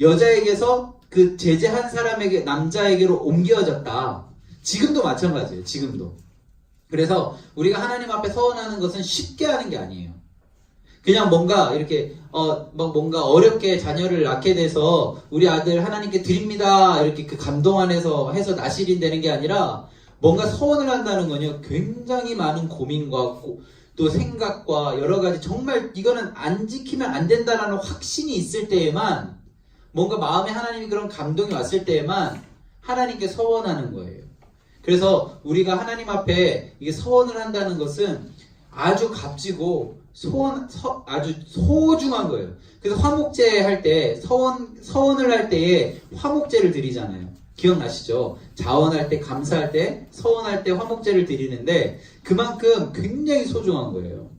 S1: 여자에게서 그 제재한 사람에게 남자에게로 옮겨졌다. 지금도 마찬가지예요. 지금도. 그래서 우리가 하나님 앞에 서원하는 것은 쉽게 하는 게 아니에요. 그냥 뭔가 이렇게 막 뭔가 어렵게 자녀를 낳게 돼서 우리 아들 하나님께 드립니다 이렇게 그 감동 안에서 해서 나실인 되는 게 아니라 뭔가 서원을 한다는 건요 굉장히 많은 고민과 또 생각과 여러 가지 정말 이거는 안 지키면 안 된다라는 확신이 있을 때에만 뭔가 마음에 하나님이 그런 감동이 왔을 때에만 하나님께 서원하는 거예요. 그래서 우리가 하나님 앞에 이게 서원을 한다는 것은 아주 값지고 아주 소중한 거예요. 그래서 화목제 할 때 서원을 할 때에 화목제를 드리잖아요. 기억나시죠? 자원할 때, 감사할 때, 서원할 때 화목제를 드리는데 그만큼 굉장히 소중한 거예요.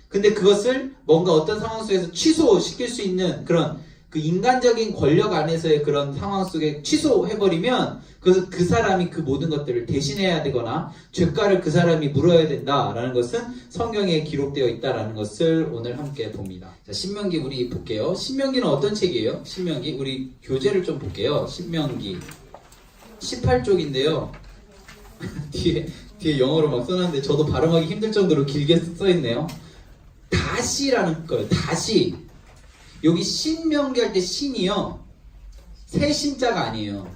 S1: 근데 그것을 뭔가 어떤 상황 속에서 취소시킬 수 있는 그런 그 인간적인 권력 안에서의 그런 상황 속에 취소해버리면 그 사람이 그 모든 것들을 대신해야 되거나 죄가를 그 사람이 물어야 된다라는 것은 성경에 기록되어 있다라는 것을 오늘 함께 봅니다. 자, 신명기 우리 볼게요. 신명기는 어떤 책이에요? 신명기 우리 교재를 좀 볼게요. 신명기 18쪽인데요. 뒤에 영어로 막 써놨는데 저도 발음하기 힘들 정도로 길게 써있네요. 다시라는 거예요. 다시. 여기 신명기 할 때 신이요. 새 신자가 아니에요.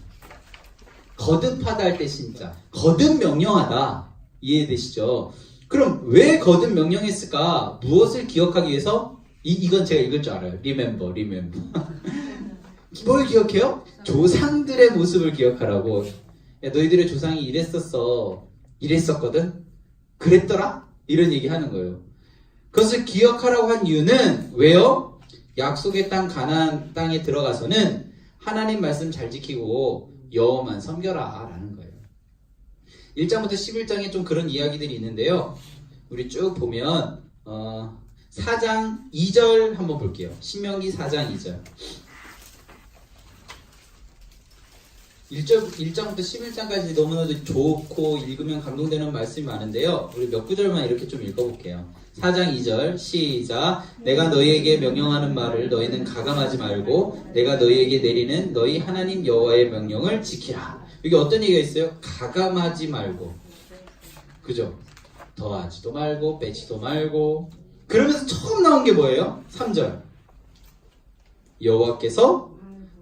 S1: 거듭하다 할 때 신자. 거듭 명령하다. 이해되시죠? 그럼 왜 거듭 명령했을까? 무엇을 기억하기 위해서? 이건 제가 읽을 줄 알아요. remember. 뭘 기억해요? 조상들의 모습을 기억하라고. 야, 너희들의 조상이 이랬었거든? 그랬더라? 이런 얘기 하는 거예요. 그것을 기억하라고 한 이유는 왜요? 약속의 땅 가나안 땅에 들어가서는 하나님 말씀 잘 지키고 여호와만 섬겨라 라는 거예요. 1장부터 11장에 좀 그런 이야기들이 있는데요. 우리 쭉 보면 4장 2절 한번 볼게요. 신명기 4장 2절. 1장부터 11장까지 너무나도 좋고 읽으면 감동되는 말씀이 많은데요. 우리 몇 구절만 이렇게 좀 읽어볼게요. 4장 2절 시작. 내가 너희에게 명령하는 말을 너희는 가감하지 말고 내가 너희에게 내리는 너희 하나님 여호와의 명령을 지키라. 여기 어떤 얘기가 있어요? 가감하지 말고. 그죠? 더하지도 말고 빼지도 말고. 그러면서 처음 나온 게 뭐예요? 3절. 여호와께서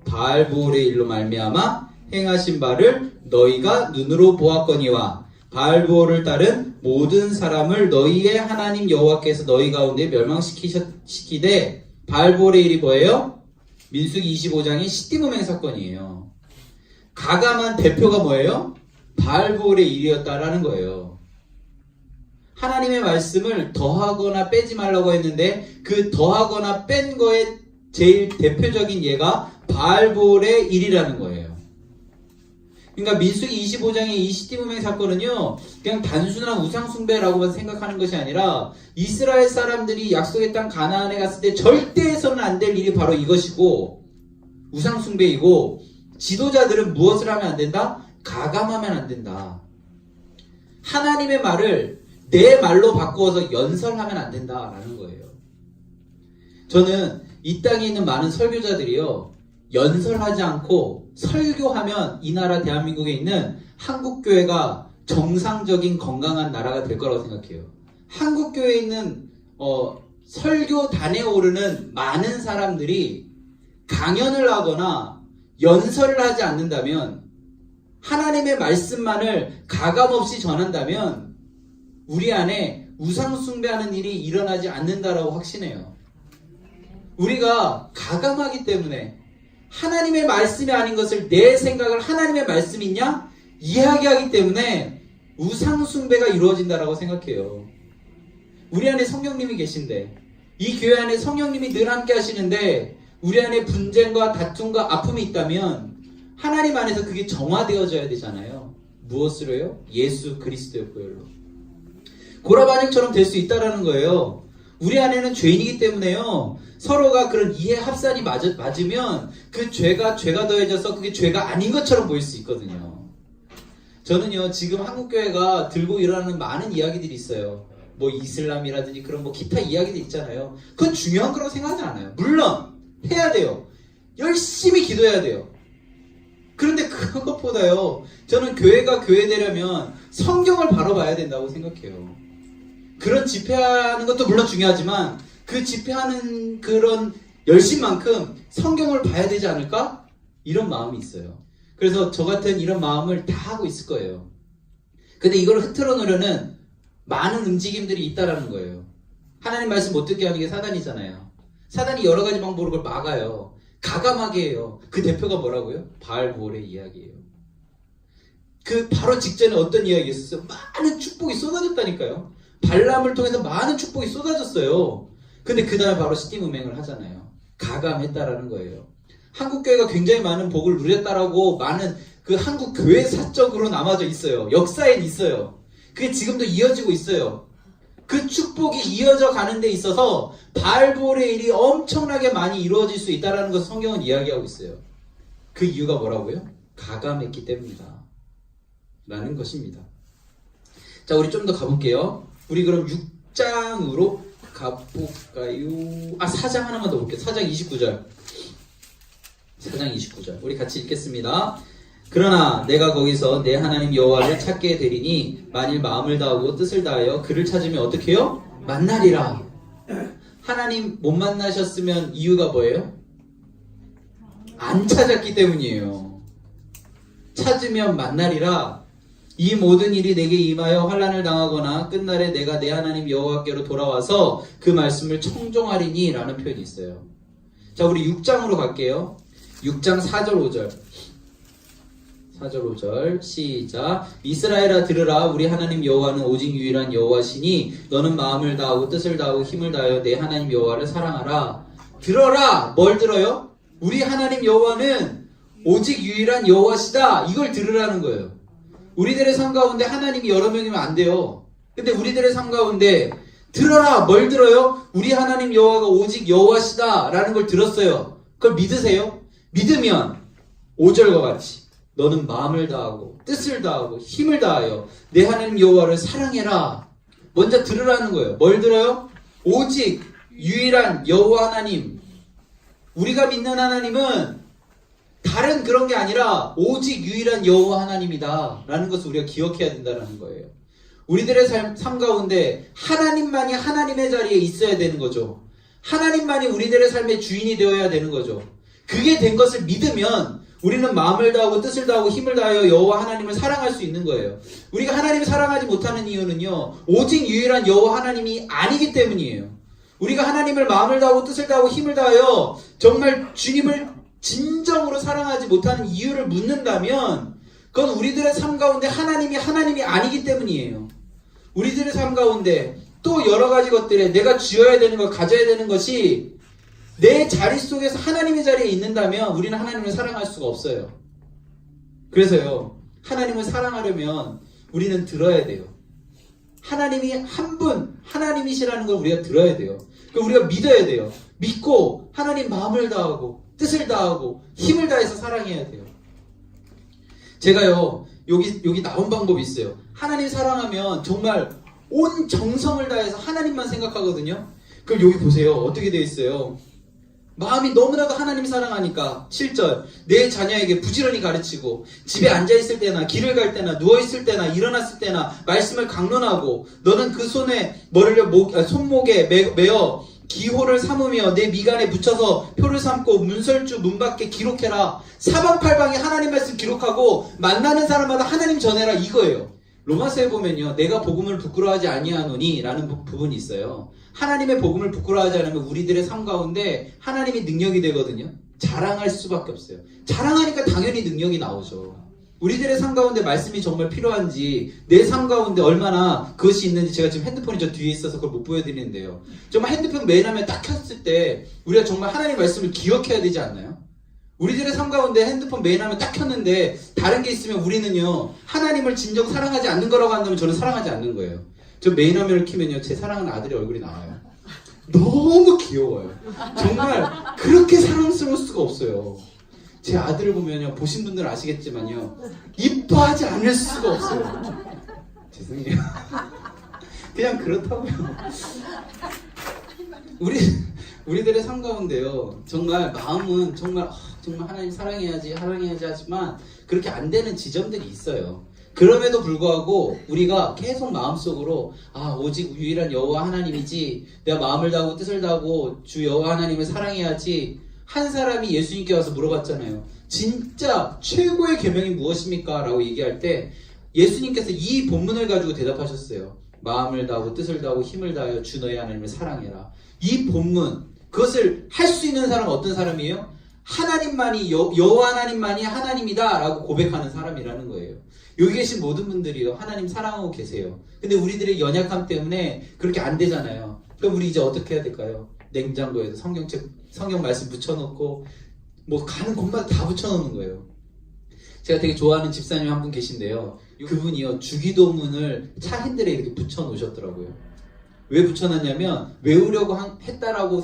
S1: 바알보올의 일로 말미암아 행하신 바를 너희가 눈으로 보았거니와 바알보올을 따른 모든 사람을 너희의 하나님 여호와께서 너희 가운데 멸망시키되 바알보올의 일이 뭐예요? 민수기 25장의 시띠무맹 사건이에요. 가감한 대표가 뭐예요? 바알보올의 일이었다라는 거예요. 하나님의 말씀을 더하거나 빼지 말라고 했는데 그 더하거나 뺀 거에 제일 대표적인 예가 바알보올의 일이라는 거예요. 그러니까 민수기 25장의 이 시띠무맹 사건은요 그냥 단순한 우상숭배라고만 생각하는 것이 아니라 이스라엘 사람들이 약속의 땅 가나안에 갔을 때 절대 해서는 안 될 일이 바로 이것이고 우상숭배이고 지도자들은 무엇을 하면 안 된다? 가감하면 안 된다. 하나님의 말을 내 말로 바꾸어서 연설하면 안 된다라는 거예요. 저는 이 땅에 있는 많은 설교자들이요 연설하지 않고 설교하면 이 나라 대한민국에 있는 한국교회가 정상적인 건강한 나라가 될 거라고 생각해요. 한국교회에 있는 설교단에 오르는 많은 사람들이 강연을 하거나 연설을 하지 않는다면 하나님의 말씀만을 가감없이 전한다면 우리 안에 우상숭배하는 일이 일어나지 않는다라고 확신해요. 우리가 가감하기 때문에 하나님의 말씀이 아닌 것을 내 생각을 하나님의 말씀이냐? 이야기하기 때문에 우상숭배가 이루어진다라고 생각해요. 우리 안에 성령님이 계신데 이 교회 안에 성령님이 늘 함께 하시는데 우리 안에 분쟁과 다툼과 아픔이 있다면 하나님 안에서 그게 정화되어져야 되잖아요. 무엇으로요? 예수 그리스도의 보혈로. 고라반역처럼 될 수 있다라는 거예요. 우리 안에는 죄인이기 때문에요. 서로가 그런 이해 합산이 맞으면 그 죄가 더해져서 그게 죄가 아닌 것처럼 보일 수 있거든요. 저는요 지금 한국교회가 들고 일어나는 많은 이야기들이 있어요. 뭐 이슬람이라든지 그런 뭐 기타 이야기들 있잖아요. 그건 중요한 거라고 생각하지 않아요. 물론 해야 돼요. 열심히 기도해야 돼요. 그런데 그것보다요 저는 교회가 교회 되려면 성경을 바로 봐야 된다고 생각해요. 그런 집회하는 것도 물론 중요하지만 그 집회하는 그런 열심만큼 성경을 봐야 되지 않을까? 이런 마음이 있어요. 그래서 저 같은 이런 마음을 다 하고 있을 거예요. 근데 이걸 흐트러 놓으려는 많은 움직임들이 있다라는 거예요. 하나님 말씀 못 듣게 하는 게 사단이잖아요. 사단이 여러 가지 방법으로 그걸 막아요. 가감하게 해요. 그 대표가 뭐라고요? 바알볼의 이야기예요. 그 바로 직전에 어떤 이야기가 있었어요? 많은 축복이 쏟아졌다니까요. 발람을 통해서 많은 축복이 쏟아졌어요. 근데 그 다음에 바로 시딩음행을 하잖아요. 가감했다라는 거예요. 한국 교회가 굉장히 많은 복을 누렸다라고 많은 그 한국 교회사적으로 남아져 있어요. 역사엔 있어요. 그게 지금도 이어지고 있어요. 그 축복이 이어져 가는 데 있어서 바알볼의 일이 엄청나게 많이 이루어질 수 있다는 것을 성경은 이야기하고 있어요. 그 이유가 뭐라고요? 가감했기 때문이다 라는 것입니다. 자, 우리 좀 더 가볼게요. 우리 그럼 6장으로 가볼까요? 4장 하나만 더 볼게요. 4장 29절. 4장 29절. 우리 같이 읽겠습니다. 그러나 내가 거기서 내 하나님 여호와를 찾게 되리니 만일 마음을 다하고 뜻을 다하여 그를 찾으면 어떻게 해요? 만나리라. 하나님 못 만나셨으면 이유가 뭐예요? 안 찾았기 때문이에요. 찾으면 만나리라. 이 모든 일이 내게 임하여 환난을 당하거나 끝날에 내가 내 하나님 여호와께로 돌아와서 그 말씀을 청종하리니 라는 표현이 있어요. 자, 우리 6장으로 갈게요. 6장 4절 5절. 4절 5절 시작. 이스라엘아 들으라. 우리 하나님 여호와는 오직 유일한 여호와시니 너는 마음을 다하고 뜻을 다하고 힘을 다하여 내 하나님 여호와를 사랑하라. 들어라. 뭘 들어요? 우리 하나님 여호와는 오직 유일한 여호와시다. 이걸 들으라는 거예요. 우리들의 삶 가운데 하나님이 여러 명이면 안 돼요. 근데 우리들의 삶 가운데 들어라. 뭘 들어요? 우리 하나님 여호와가 오직 여호와시다 라는 걸 들었어요. 그걸 믿으세요? 믿으면 5절과 같이 너는 마음을 다하고 뜻을 다하고 힘을 다하여 내 하나님 여호와를 사랑해라. 먼저 들으라는 거예요. 뭘 들어요? 오직 유일한 여호와 하나님. 우리가 믿는 하나님은 다른 그런 게 아니라 오직 유일한 여호와 하나님이다 라는 것을 우리가 기억해야 된다는 거예요. 우리들의 삶 가운데 하나님만이 하나님의 자리에 있어야 되는 거죠. 하나님만이 우리들의 삶의 주인이 되어야 되는 거죠. 그게 된 것을 믿으면 우리는 마음을 다하고 뜻을 다하고 힘을 다하여 여호와 하나님을 사랑할 수 있는 거예요. 우리가 하나님을 사랑하지 못하는 이유는요, 오직 유일한 여호와 하나님이 아니기 때문이에요. 우리가 하나님을 마음을 다하고 뜻을 다하고 힘을 다하여 정말 주님을 진정으로 사랑하지 못하는 이유를 묻는다면 그건 우리들의 삶 가운데 하나님이 아니기 때문이에요. 우리들의 삶 가운데 또 여러 가지 것들에 내가 쥐어야 되는 것, 가져야 되는 것이 내 자리 속에서 하나님의 자리에 있는다면 우리는 하나님을 사랑할 수가 없어요. 그래서요, 하나님을 사랑하려면 우리는 들어야 돼요. 하나님이 한 분, 하나님이시라는 걸 우리가 들어야 돼요. 우리가 믿어야 돼요. 믿고 하나님 마음을 다하고 뜻을 다하고 힘을 다해서 사랑해야 돼요. 제가요, 여기 나온 방법이 있어요. 하나님 사랑하면 정말 온 정성을 다해서 하나님만 생각하거든요. 그럼 여기 보세요. 어떻게 되어 있어요? 마음이 너무나도 하나님 사랑하니까 7절 내 자녀에게 부지런히 가르치고 집에 앉아있을 때나 길을 갈 때나 누워있을 때나 일어났을 때나 말씀을 강론하고 너는 그 손에 손목에 매어 기호를 삼으며 내 미간에 붙여서 표를 삼고 문설주 문 밖에 기록해라. 사방팔방에 하나님 말씀 기록하고 만나는 사람마다 하나님 전해라. 이거예요. 로마서에 보면요, 내가 복음을 부끄러워하지 아니하노니 라는 부분이 있어요. 하나님의 복음을 부끄러워하지 않으면 우리들의 삶 가운데 하나님이 능력이 되거든요. 자랑할 수밖에 없어요. 자랑하니까 당연히 능력이 나오죠. 우리들의 삶 가운데 말씀이 정말 필요한지, 내 삶 가운데 얼마나 그것이 있는지, 제가 지금 핸드폰이 저 뒤에 있어서 그걸 못 보여드리는데요. 정말 핸드폰 맨 화면 딱 켰을 때 우리가 정말 하나님의 말씀을 기억해야 되지 않나요? 우리들의 삶 가운데 핸드폰 맨 화면 딱 켰는데 다른 게 있으면 우리는요, 하나님을 진정 사랑하지 않는 거라고 한다면 저는 사랑하지 않는 거예요. 저 메인 화면을 키면요, 제 사랑하는 아들의 얼굴이 나와요. 너무 귀여워요. 정말 그렇게 사랑스러울 수가 없어요. 제 아들을 보면요, 보신 분들은 아시겠지만요, 이뻐하지 않을 수가 없어요. 죄송해요. 그냥 그렇다고요. 우리들의 삶 가운데요, 정말 마음은 정말 하나님 사랑해야지 하지만 그렇게 안 되는 지점들이 있어요. 그럼에도 불구하고 우리가 계속 마음속으로 오직 유일한 여호와 하나님이지, 내가 마음을 다하고 뜻을 다하고 주 여호와 하나님을 사랑해야지. 한 사람이 예수님께 와서 물어봤잖아요. 진짜 최고의 계명이 무엇입니까? 라고 얘기할 때 예수님께서 이 본문을 가지고 대답하셨어요. 마음을 다하고 뜻을 다하고 힘을 다하여 주 너의 하나님을 사랑해라. 이 본문, 그것을 할 수 있는 사람은 어떤 사람이에요? 하나님만이 여호와 하나님만이 하나님이다 라고 고백하는 사람이라는 거예요. 여기 계신 모든 분들이요, 하나님 사랑하고 계세요. 근데 우리들의 연약함 때문에 그렇게 안 되잖아요. 그럼 우리 이제 어떻게 해야 될까요? 냉장고에도 성경 말씀 붙여놓고 뭐 가는 곳마다 다 붙여놓는 거예요. 제가 되게 좋아하는 집사님 한 분 계신데요. 그분이요, 주기도문을 차 핸들에 이렇게 붙여놓으셨더라고요. 왜 붙여놨냐면 외우려고 했다라고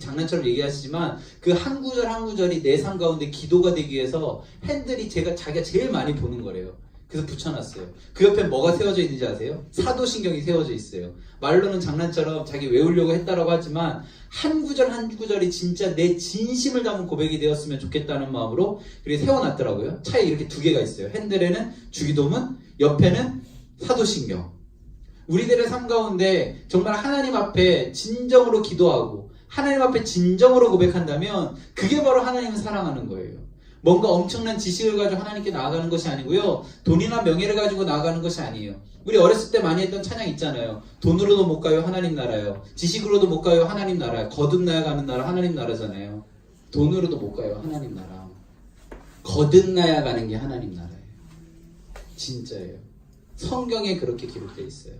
S1: 장난처럼 얘기하시지만 그 한 구절 한 구절이 내 삶 가운데 기도가 되기 위해서 핸들이 자기가 제일 많이 보는 거래요. 그래서 붙여놨어요. 그 옆에 뭐가 세워져 있는지 아세요? 사도신경이 세워져 있어요. 말로는 장난처럼 자기 외우려고 했다라고 하지만 한 구절 한 구절이 진짜 내 진심을 담은 고백이 되었으면 좋겠다는 마음으로 그렇게 세워놨더라고요. 차에 이렇게 두 개가 있어요. 핸들에는 주기도문, 옆에는 사도신경. 우리들의 삶 가운데 정말 하나님 앞에 진정으로 기도하고 하나님 앞에 진정으로 고백한다면 그게 바로 하나님을 사랑하는 거예요. 뭔가 엄청난 지식을 가지고 하나님께 나아가는 것이 아니고요, 돈이나 명예를 가지고 나아가는 것이 아니에요. 우리 어렸을 때 많이 했던 찬양 있잖아요. 돈으로도 못 가요, 하나님 나라요. 지식으로도 못 가요, 하나님 나라요. 거듭나야 가는 나라, 하나님 나라잖아요. 돈으로도 못 가요, 하나님 나라. 거듭나야 가는 게 하나님 나라예요. 진짜예요. 성경에 그렇게 기록되어 있어요.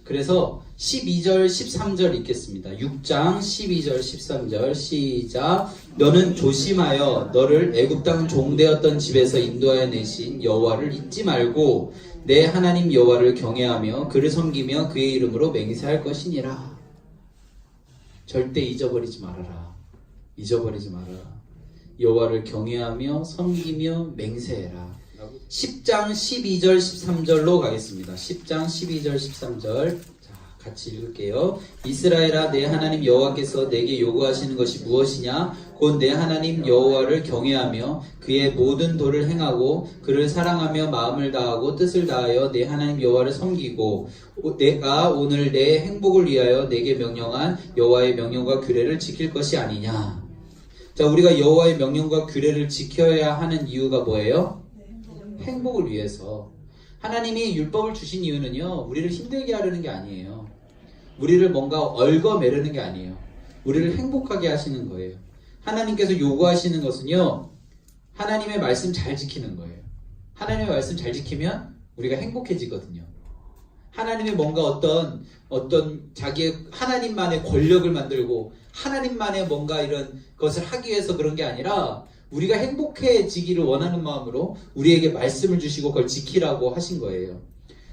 S1: 그래서 12절 13절 읽겠습니다. 6장 12절 13절 시작. 너는 조심하여 너를 애굽 땅 종되었던 집에서 인도하여 내신 여호와를 잊지 말고 내 하나님 여호와를 경외하며 그를 섬기며 그의 이름으로 맹세할 것이니라. 절대 잊어버리지 말아라. 잊어버리지 말아라. 여호와를 경외하며 섬기며 맹세해라. 10장 12절 13절로 가겠습니다. 10장 12절 13절 같이 읽을게요. 이스라엘아, 내 하나님 여호와께서 내게 요구하시는 것이 무엇이냐? 곧 내 하나님 여호와를 경외하며 그의 모든 도를 행하고 그를 사랑하며 마음을 다하고 뜻을 다하여 내 하나님 여호와를 섬기고 내가 오늘 내 행복을 위하여 내게 명령한 여호와의 명령과 규례를 지킬 것이 아니냐. 자, 우리가 여호와의 명령과 규례를 지켜야 하는 이유가 뭐예요? 행복을 위해서. 하나님이 율법을 주신 이유는요, 우리를 힘들게 하려는 게 아니에요. 우리를 뭔가 얽어매려는 게 아니에요. 우리를 행복하게 하시는 거예요. 하나님께서 요구하시는 것은요, 하나님의 말씀 잘 지키는 거예요. 하나님의 말씀 잘 지키면 우리가 행복해지거든요. 하나님의 뭔가 어떤 자기의 하나님만의 권력을 만들고 하나님만의 뭔가 이런 것을 하기 위해서 그런 게 아니라 우리가 행복해지기를 원하는 마음으로 우리에게 말씀을 주시고 그걸 지키라고 하신 거예요.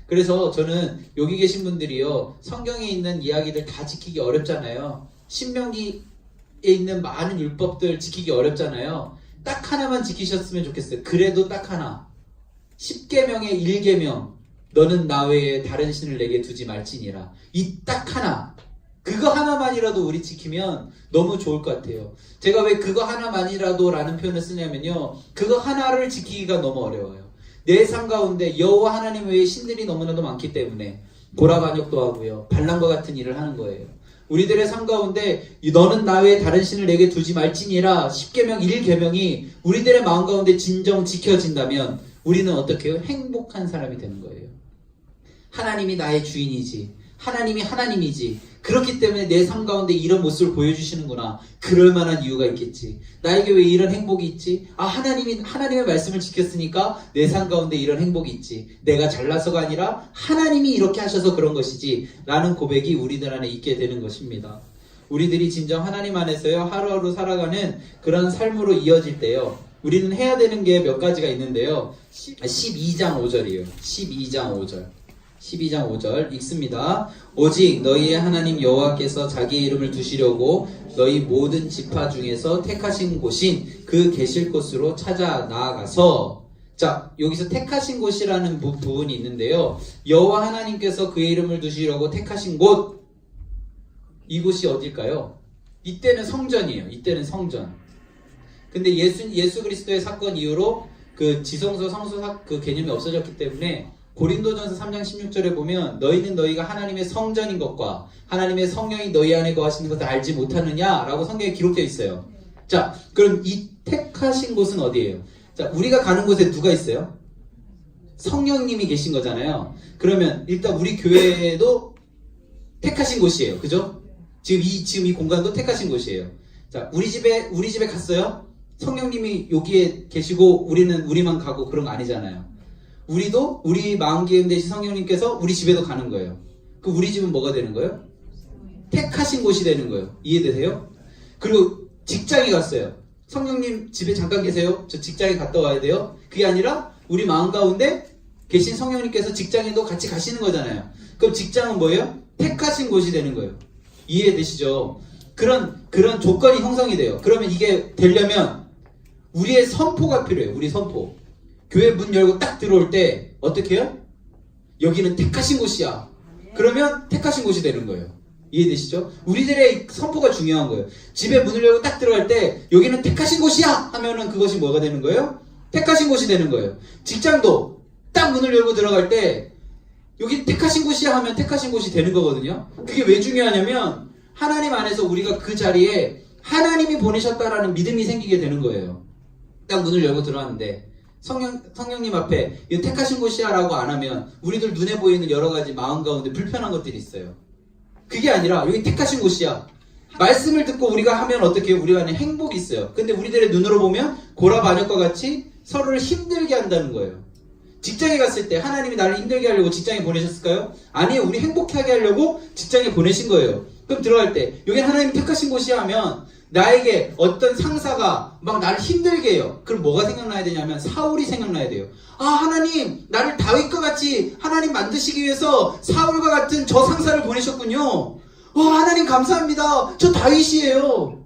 S1: 그래서 저는 여기 계신 분들이요, 성경에 있는 이야기들 다 지키기 어렵잖아요. 신명기에 있는 많은 율법들 지키기 어렵잖아요. 딱 하나만 지키셨으면 좋겠어요. 그래도 딱 하나. 10계명의 1계명. 너는 나 외에 다른 신을 내게 두지 말지니라. 이 딱 하나. 그거 하나만이라도 우리 지키면 너무 좋을 것 같아요. 제가 왜 그거 하나만이라도 라는 표현을 쓰냐면요, 그거 하나를 지키기가 너무 어려워요. 내 삶 가운데 여호와 하나님 외에 신들이 너무나도 많기 때문에 고라반역도 하고요, 반란과 같은 일을 하는 거예요. 우리들의 삶 가운데 너는 나 외에 다른 신을 내게 두지 말지니라 10계명 1계명이 우리들의 마음 가운데 진정 지켜진다면 우리는 어떻게 해요? 행복한 사람이 되는 거예요. 하나님이 나의 주인이지, 하나님이 하나님이지, 그렇기 때문에 내 삶 가운데 이런 모습을 보여주시는구나. 그럴 만한 이유가 있겠지. 나에게 왜 이런 행복이 있지? 하나님의 말씀을 지켰으니까 내 삶 가운데 이런 행복이 있지. 내가 잘나서가 아니라 하나님이 이렇게 하셔서 그런 것이지 라는 고백이 우리들 안에 있게 되는 것입니다. 우리들이 진정 하나님 안에서요, 하루하루 살아가는 그런 삶으로 이어질 때요, 우리는 해야 되는 게 몇 가지가 있는데요. 12장 5절이에요. 12장 5절 읽습니다. 오직 너희의 하나님 여호와께서 자기의 이름을 두시려고 너희 모든 지파 중에서 택하신 곳인 그 계실 곳으로 찾아 나아가서. 자, 여기서 택하신 곳이라는 부분이 있는데요, 여호와 하나님께서 그의 이름을 두시려고 택하신 곳, 이곳이 어딜까요? 이때는 성전이에요. 이때는 성전. 근데 예수 그리스도의 사건 이후로 그 지성소 성소 그 개념이 없어졌기 때문에 고린도전서 3장 16절에 보면 너희는 너희가 하나님의 성전인 것과 하나님의 성령이 너희 안에 거하시는 것을 알지 못하느냐라고 성경에 기록되어 있어요. 자, 그럼 이 택하신 곳은 어디예요? 자, 우리가 가는 곳에 누가 있어요? 성령님이 계신 거잖아요. 그러면 일단 우리 교회도 택하신 곳이에요. 그죠? 지금 이 공간도 택하신 곳이에요. 자, 우리 집에 갔어요? 성령님이 여기에 계시고 우리만 가고 그런 거 아니잖아요. 우리도 우리 마음기행 되신 성령님께서 우리 집에도 가는 거예요. 그 우리 집은 뭐가 되는 거예요? 택하신 곳이 되는 거예요. 이해되세요? 그리고 직장에 갔어요. 성령님 집에 잠깐 계세요. 저 직장에 갔다 와야 돼요. 그게 아니라 우리 마음 가운데 계신 성령님께서 직장에도 같이 가시는 거잖아요. 그럼 직장은 뭐예요? 택하신 곳이 되는 거예요. 이해되시죠? 그런 조건이 형성이 돼요. 그러면 이게 되려면 우리의 선포가 필요해요. 우리 선포. 교회 문 열고 딱 들어올 때 어떻게 해요? 여기는 택하신 곳이야. 그러면 택하신 곳이 되는 거예요. 이해되시죠? 우리들의 선포가 중요한 거예요. 집에 문을 열고 딱 들어갈 때 여기는 택하신 곳이야 하면은 그것이 뭐가 되는 거예요? 택하신 곳이 되는 거예요. 직장도 딱 문을 열고 들어갈 때 여기 택하신 곳이야 하면 택하신 곳이 되는 거거든요. 그게 왜 중요하냐면 하나님 안에서 우리가 그 자리에 하나님이 보내셨다라는 믿음이 생기게 되는 거예요. 딱 문을 열고 들어왔는데 성령님 앞에 이 택하신 곳이야 라고 안 하면 우리들 눈에 보이는 여러 가지 마음 가운데 불편한 것들이 있어요. 그게 아니라 여기 택하신 곳이야. 말씀을 듣고 우리가 하면 어떻게 해요? 우리 안에 행복이 있어요. 근데 우리들의 눈으로 보면 고라반역과 같이 서로를 힘들게 한다는 거예요. 직장에 갔을 때 하나님이 나를 힘들게 하려고 직장에 보내셨을까요? 아니에요. 우리 행복하게 하려고 직장에 보내신 거예요. 그럼 들어갈 때 여기 하나님 택하신 곳이야 하면 나에게 어떤 상사가 막 나를 힘들게 해요. 그럼 뭐가 생각나야 되냐면 사울이 생각나야 돼요. 아, 하나님 나를 다윗과 같이 하나님 만드시기 위해서 사울과 같은 저 상사를 보내셨군요. 하나님 감사합니다. 저 다윗이에요.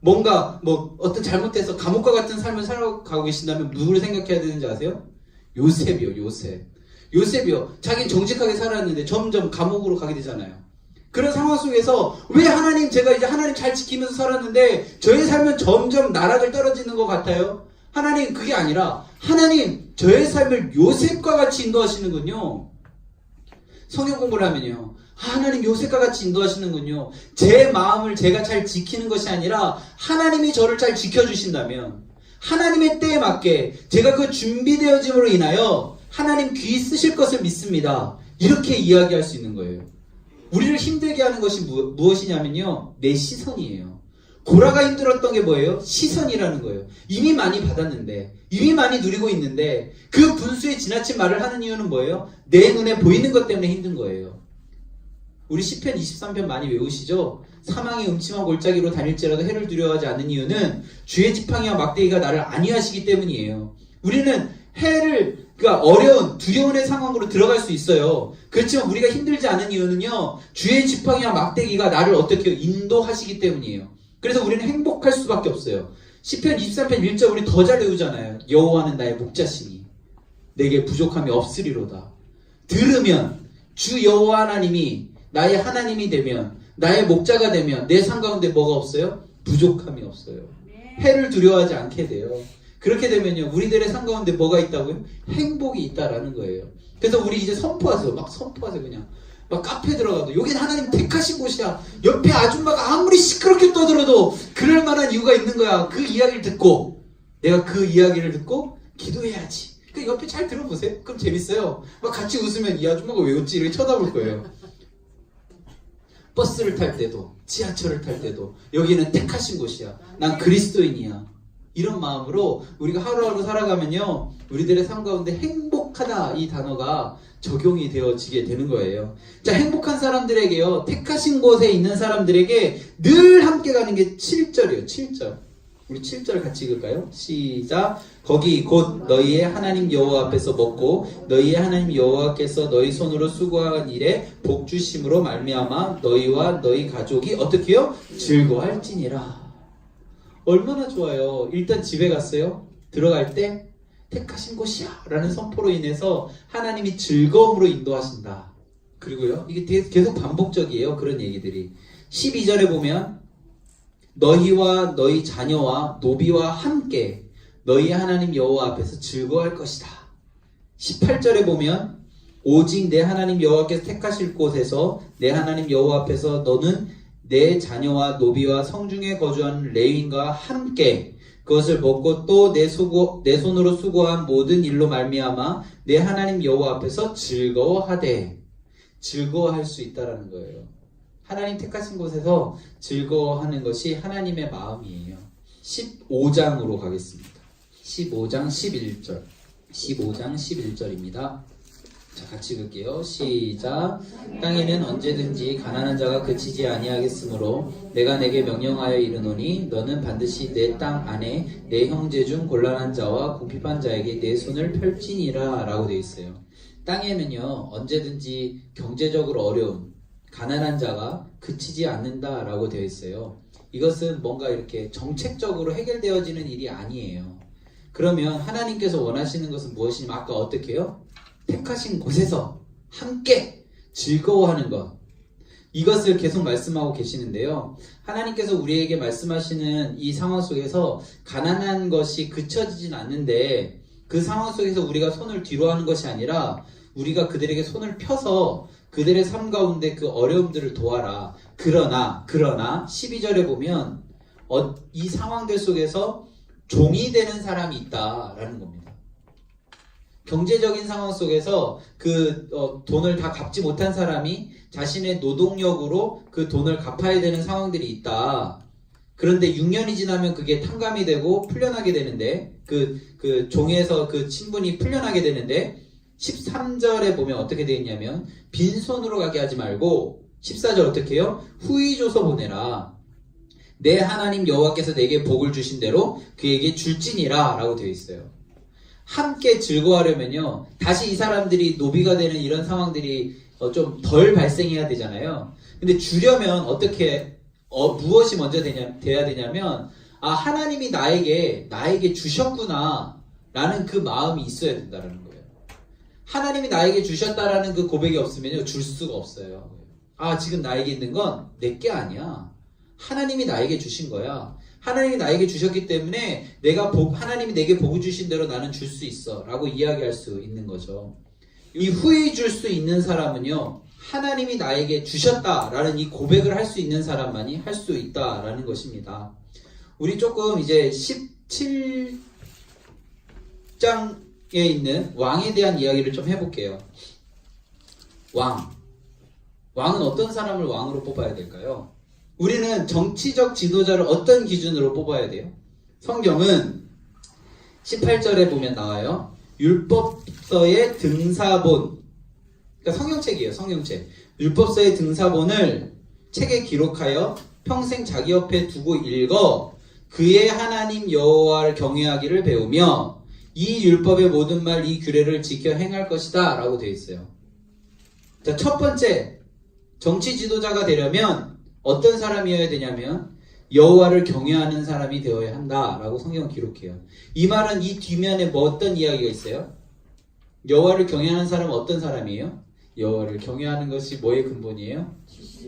S1: 뭔가 어떤 잘못해서 감옥과 같은 삶을 살아가고 계신다면 누구를 생각해야 되는지 아세요? 요셉이요. 요셉이요. 자기는 정직하게 살았는데 점점 감옥으로 가게 되잖아요. 그런 상황 속에서 왜 하나님 제가 이제 하나님 잘 지키면서 살았는데 저의 삶은 점점 나락을 떨어지는 것 같아요? 하나님 그게 아니라 하나님 저의 삶을 요셉과 같이 인도하시는군요. 성경 공부를 하면요. 하나님 요셉과 같이 인도하시는군요. 제 마음을 제가 잘 지키는 것이 아니라 하나님이 저를 잘 지켜주신다면 하나님의 때에 맞게 제가 그 준비되어짐으로 인하여 하나님 귀 쓰실 것을 믿습니다. 이렇게 이야기할 수 있는 거예요. 우리를 힘들게 하는 것이 무엇이냐면요. 내 시선이에요. 고라가 힘들었던 게 뭐예요? 시선이라는 거예요. 이미 많이 받았는데, 이미 많이 누리고 있는데 그 분수에 지나친 말을 하는 이유는 뭐예요? 내 눈에 보이는 것 때문에 힘든 거예요. 우리 시편 23편 많이 외우시죠? 사망의 음침한 골짜기로 다닐지라도 해를 두려워하지 않는 이유는 주의 지팡이와 막대기가 나를 안위하시기 때문이에요. 우리는 그러니까 어려운 두려움의 상황으로 들어갈 수 있어요. 그렇지만 우리가 힘들지 않은 이유는요. 주의 지팡이와 막대기가 나를 어떻게 인도하시기 때문이에요. 그래서 우리는 행복할 수밖에 없어요. 시편 23편 1절 우리 더 잘 외우잖아요. 여호와는 나의 목자시니 내게 부족함이 없으리로다. 들으면 주 여호와 하나님이 나의 하나님이 되면 나의 목자가 되면 내 삶 가운데 뭐가 없어요? 부족함이 없어요. 해를 두려워하지 않게 돼요. 그렇게 되면요, 우리들의 삶 가운데 뭐가 있다고요? 행복이 있다라는 거예요. 그래서 우리 이제 선포하세요. 막 선포하세요. 그냥 막 카페 들어가도 여긴 하나님 택하신 곳이야. 옆에 아줌마가 아무리 시끄럽게 떠들어도 그럴 만한 이유가 있는 거야. 그 이야기를 듣고 내가 그 이야기를 듣고 기도해야지. 그 옆에 잘 들어보세요. 그럼 재밌어요. 막 같이 웃으면 이 아줌마가 왜 웃지? 이렇게 쳐다볼 거예요. 버스를 탈 때도 지하철을 탈 때도 여기는 택하신 곳이야. 난 그리스도인이야. 이런 마음으로 우리가 하루하루 살아가면요, 우리들의 삶 가운데 행복하다 이 단어가 적용이 되어지게 되는 거예요. 자, 행복한 사람들에게요, 택하신 곳에 있는 사람들에게 늘 함께 가는 게 7절이에요. 7절. 우리 7절 같이 읽을까요? 시작. 거기 곧 너희의 하나님 여호와 앞에서 먹고 너희의 하나님 여호와께서 너희 손으로 수고한 일에 복 주심으로 말미암아 너희와 너희 가족이 어떻게 해요? 즐거워할지니라. 얼마나 좋아요. 일단 집에 갔어요. 들어갈 때 택하신 곳이야 라는 선포로 인해서 하나님이 즐거움으로 인도하신다. 그리고요, 이게 계속 반복적이에요. 그런 얘기들이 12절에 보면 너희와 너희 자녀와 노비와 함께 너희 하나님 여호와 앞에서 즐거워할 것이다. 18절에 보면 오직 내 하나님 여호와께서 택하실 곳에서 내 하나님 여호와 앞에서 너는 내 자녀와 노비와 성중에 거주하는 레위인과 함께 그것을 먹고 또 내 손으로 수고한 모든 일로 말미암아 내 하나님 여호와 앞에서 즐거워하되 즐거워할 수 있다라는 거예요. 하나님 택하신 곳에서 즐거워하는 것이 하나님의 마음이에요. 15장으로 가겠습니다. 15장 11절. 15장 11절입니다. 자, 같이 읽을게요. 시작. 땅에는 언제든지 가난한 자가 그치지 아니하겠으므로 내가 내게 명령하여 이르노니 너는 반드시 내 땅 안에 내 형제 중 곤란한 자와 궁핍한 자에게 내 손을 펼지니라 라고 되어 있어요. 땅에는요 언제든지 경제적으로 어려운 가난한 자가 그치지 않는다 라고 되어 있어요. 이것은 뭔가 이렇게 정책적으로 해결되어지는 일이 아니에요. 그러면 하나님께서 원하시는 것은 무엇이냐면 아까 어떻게 해요? 택하신 곳에서 함께 즐거워하는 것. 이것을 계속 말씀하고 계시는데요. 하나님께서 우리에게 말씀하시는 이 상황 속에서 가난한 것이 그쳐지진 않는데 그 상황 속에서 우리가 손을 뒤로 하는 것이 아니라 우리가 그들에게 손을 펴서 그들의 삶 가운데 그 어려움들을 도와라. 그러나 12절에 보면 이 상황들 속에서 종이 되는 사람이 있다라는 겁니다. 경제적인 상황 속에서 돈을 다 갚지 못한 사람이 자신의 노동력으로 그 돈을 갚아야 되는 상황들이 있다. 그런데 6년이 지나면 그게 탕감이 되고 풀려나게 되는데 그 종에서 그 친분이 풀려나게 되는데 13절에 보면 어떻게 되어 있냐면 빈손으로 가게 하지 말고 14절 어떻게 해요? 후히 줘서 보내라. 내 하나님 여호와께서 내게 복을 주신 대로 그에게 줄지니라 라고 되어 있어요. 함께 즐거워하려면요 다시 이 사람들이 노비가 되는 이런 상황들이 좀 덜 발생해야 되잖아요. 근데 주려면 어떻게 무엇이 먼저 돼야 되냐면 하나님이 나에게 주셨구나 라는 그 마음이 있어야 된다는 거예요. 하나님이 나에게 주셨다라는 그 고백이 없으면요 줄 수가 없어요. 지금 나에게 있는 건 내 게 아니야. 하나님이 나에게 주신 거야. 하나님이 나에게 주셨기 때문에 하나님이 내게 복을 주신 대로 나는 줄 수 있어 라고 이야기할 수 있는 거죠. 이 후히 줄 수 있는 사람은요 하나님이 나에게 주셨다라는 이 고백을 할 수 있는 사람만이 할 수 있다라는 것입니다. 우리 조금 이제 17장에 있는 왕에 대한 이야기를 좀 해볼게요. 왕은 어떤 사람을 왕으로 뽑아야 될까요? 우리는 정치적 지도자를 어떤 기준으로 뽑아야 돼요? 성경은 18절에 보면 나와요. 율법서의 등사본. 그러니까 성경책이에요. 성경책. 율법서의 등사본을 책에 기록하여 평생 자기 옆에 두고 읽어 그의 하나님 여호와를 경외하기를 배우며 이 율법의 모든 말 이 규례를 지켜 행할 것이다 라고 되어 있어요. 자, 첫 번째 정치 지도자가 되려면 어떤 사람이어야 되냐면 여호와를 경외하는 사람이 되어야 한다라고 성경은 기록해요. 이 말은 이 뒷면에 어떤 이야기가 있어요? 여호와를 경외하는 사람은 어떤 사람이에요? 여호와를 경외하는 것이 뭐의 근본이에요?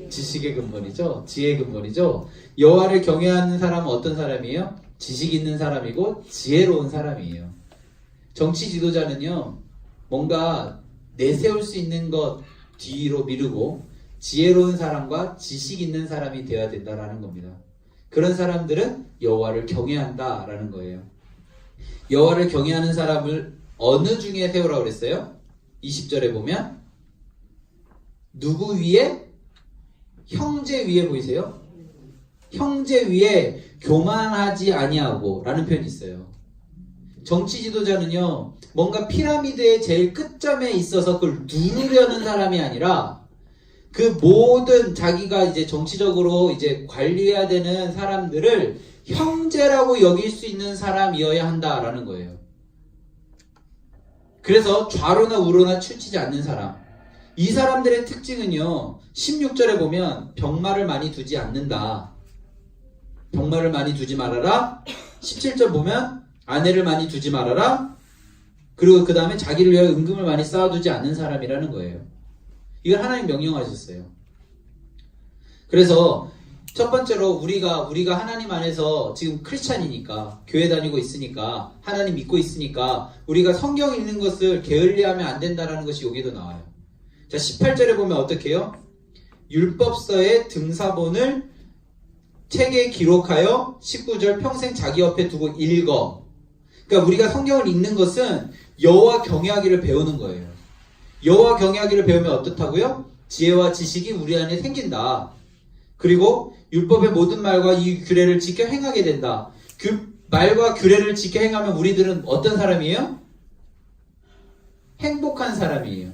S1: 지식의 근본이죠. 지혜의 근본이죠. 여호와를 경외하는 사람은 어떤 사람이에요? 지식 있는 사람이고 지혜로운 사람이에요. 정치 지도자는요 뭔가 내세울 수 있는 것 뒤로 미루고 지혜로운 사람과 지식 있는 사람이 되어야 된다라는 겁니다. 그런 사람들은 여호와를 경외한다라는 거예요. 여호와를 경외하는 사람을 어느 중에 세우라고 그랬어요? 20절에 보면 누구 위에? 형제 위에 보이세요? 형제 위에 교만하지 아니하고 라는 표현이 있어요. 정치 지도자는요 뭔가 피라미드의 제일 끝점에 있어서 그걸 누르려는 사람이 아니라 그 모든 자기가 이제 정치적으로 이제 관리해야 되는 사람들을 형제라고 여길 수 있는 사람이어야 한다라는 거예요. 그래서 좌로나 우로나 치우치지 않는 사람. 이 사람들의 특징은요 16절에 보면 병마를 많이 두지 않는다. 병마를 많이 두지 말아라. 17절 보면 아내를 많이 두지 말아라. 그리고 그 다음에 자기를 위하여 은금을 많이 쌓아두지 않는 사람이라는 거예요. 이걸 하나님 명령하셨어요. 그래서 첫 번째로 우리가 하나님 안에서 지금 크리스찬이니까, 교회 다니고 있으니까, 하나님 믿고 있으니까 우리가 성경 읽는 것을 게을리하면 안 된다라는 것이 여기도 나와요. 자, 18절에 보면 어떻게 해요? 율법서의 등사본을 책에 기록하여 19절 평생 자기 옆에 두고 읽어. 그러니까 우리가 성경을 읽는 것은 여호와 경외하기를 배우는 거예요. 여호와 경외하기를 배우면 어떻다고요? 지혜와 지식이 우리 안에 생긴다. 그리고 율법의 모든 말과 이 규례를 지켜 행하게 된다. 말과 규례를 지켜 행하면 우리들은 어떤 사람이에요? 행복한 사람이에요.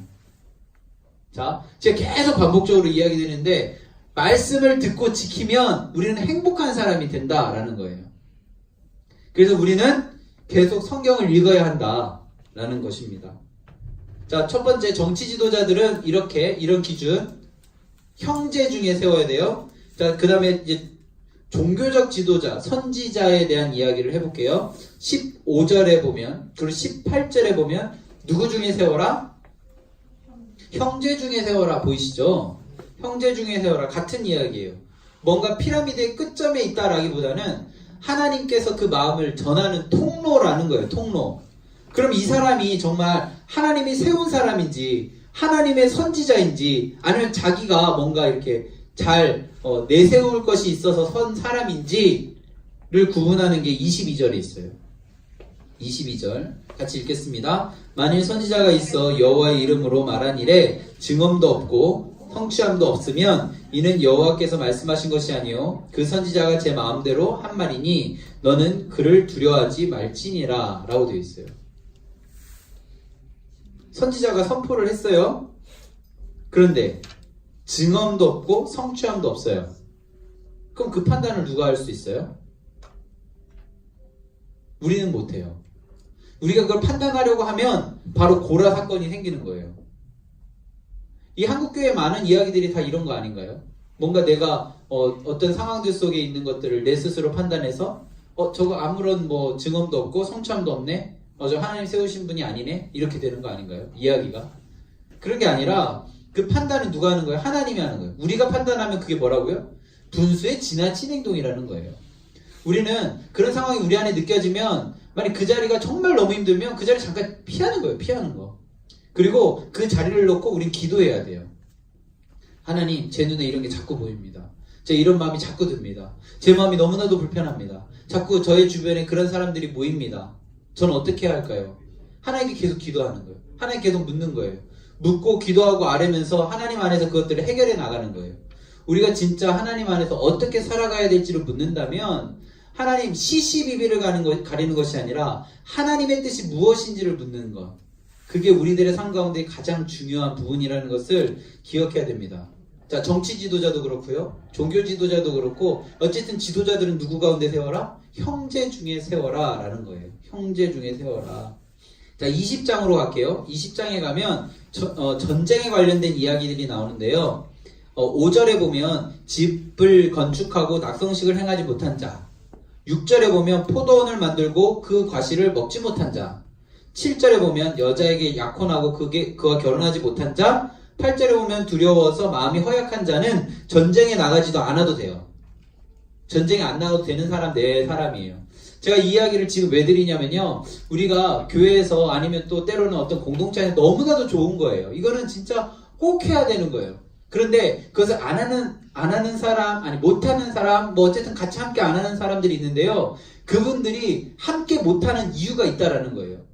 S1: 자, 제가 계속 반복적으로 이야기 드리는데 말씀을 듣고 지키면 우리는 행복한 사람이 된다라는 거예요. 그래서 우리는 계속 성경을 읽어야 한다라는 것입니다. 자, 첫 번째, 정치 지도자들은 이런 기준, 형제 중에 세워야 돼요. 자, 그 다음에 이제 종교적 지도자, 선지자에 대한 이야기를 해볼게요. 15절에 보면, 그리고 18절에 보면 누구 중에 세워라? 형제 중에 세워라. 보이시죠? 형제 중에 세워라. 같은 이야기예요. 뭔가 피라미드의 끝점에 있다라기보다는 하나님께서 그 마음을 전하는 통로라는 거예요. 통로. 그럼 이 사람이 정말 하나님이 세운 사람인지, 하나님의 선지자인지, 아니면 자기가 뭔가 이렇게 잘 내세울 것이 있어서 선 사람인지를 구분하는 게 22절에 있어요. 22절 같이 읽겠습니다. 만일 선지자가 있어 여호와의 이름으로 말한 일에 증언도 없고 성취함도 없으면 이는 여호와께서 말씀하신 것이 아니요 그 선지자가 제 마음대로 한 말이니 너는 그를 두려워하지 말지니라 라고 되어 있어요. 선지자가 선포를 했어요. 그런데 증언도 없고 성취함도 없어요. 그럼 그 판단을 누가 할 수 있어요? 우리는 못해요. 우리가 그걸 판단하려고 하면 바로 고라 사건이 생기는 거예요. 이 한국교회 많은 이야기들이 다 이런 거 아닌가요? 뭔가 내가 어떤 상황들 속에 있는 것들을 내 스스로 판단해서 저거 아무런 뭐 증언도 없고 성취함도 없네? 저 하나님 세우신 분이 아니네? 이렇게 되는 거 아닌가요? 이야기가. 그런 게 아니라 그 판단은 누가 하는 거예요? 하나님이 하는 거예요. 우리가 판단하면 그게 뭐라고요? 분수의 지나친 행동이라는 거예요. 우리는 그런 상황이 우리 안에 느껴지면 만약 그 자리가 정말 너무 힘들면 그 자리 잠깐 피하는 거예요. 피하는 거. 그리고 그 자리를 놓고 우린 기도해야 돼요. 하나님, 제 눈에 이런 게 자꾸 보입니다. 제 이런 마음이 자꾸 듭니다. 제 마음이 너무나도 불편합니다. 자꾸 저의 주변에 그런 사람들이 모입니다. 저는 어떻게 해야 할까요? 하나님께 계속 기도하는 거예요. 하나님 계속 묻는 거예요. 묻고 기도하고 아뢰면서 하나님 안에서 그것들을 해결해 나가는 거예요. 우리가 진짜 하나님 안에서 어떻게 살아가야 될지를 묻는다면 하나님 시시비비를 가리는 것이 아니라 하나님의 뜻이 무엇인지를 묻는 것. 그게 우리들의 삶 가운데 가장 중요한 부분이라는 것을 기억해야 됩니다. 자, 정치 지도자도 그렇고요. 종교 지도자도 그렇고 어쨌든 지도자들은 누구 가운데 세워라? 형제 중에 세워라 라는 거예요. 형제 중에 세워라. 자, 20장으로 갈게요. 20장에 가면 전쟁에 관련된 이야기들이 나오는데요. 5절에 보면 집을 건축하고 낙성식을 행하지 못한 자. 6절에 보면 포도원을 만들고 그 과실을 먹지 못한 자. 7절에 보면 여자에게 약혼하고 그와 결혼하지 못한 자. 8절에 보면 두려워서 마음이 허약한 자는 전쟁에 나가지도 않아도 돼요. 전쟁에 안 나가도 되는 사람 네 사람이에요. 제가 이 이야기를 지금 왜 드리냐면요. 우리가 교회에서 아니면 또 때로는 어떤 공동체에서 너무나도 좋은 거예요. 이거는 진짜 꼭 해야 되는 거예요. 그런데 그것을 안 하는 사람, 아니 못하는 사람, 뭐 어쨌든 같이 함께 안 하는 사람들이 있는데요. 그분들이 함께 못하는 이유가 있다라는 거예요.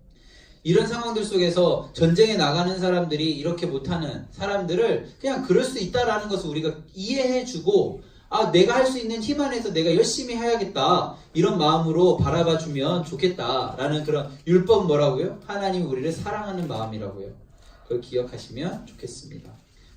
S1: 이런 상황들 속에서 전쟁에 나가는 사람들이 이렇게 못하는 사람들을 그냥 그럴 수 있다라는 것을 우리가 이해해주고 내가 할 수 있는 힘 안에서 내가 열심히 해야겠다 이런 마음으로 바라봐주면 좋겠다라는 그런 율법 뭐라고요? 하나님이 우리를 사랑하는 마음이라고요. 그걸 기억하시면 좋겠습니다.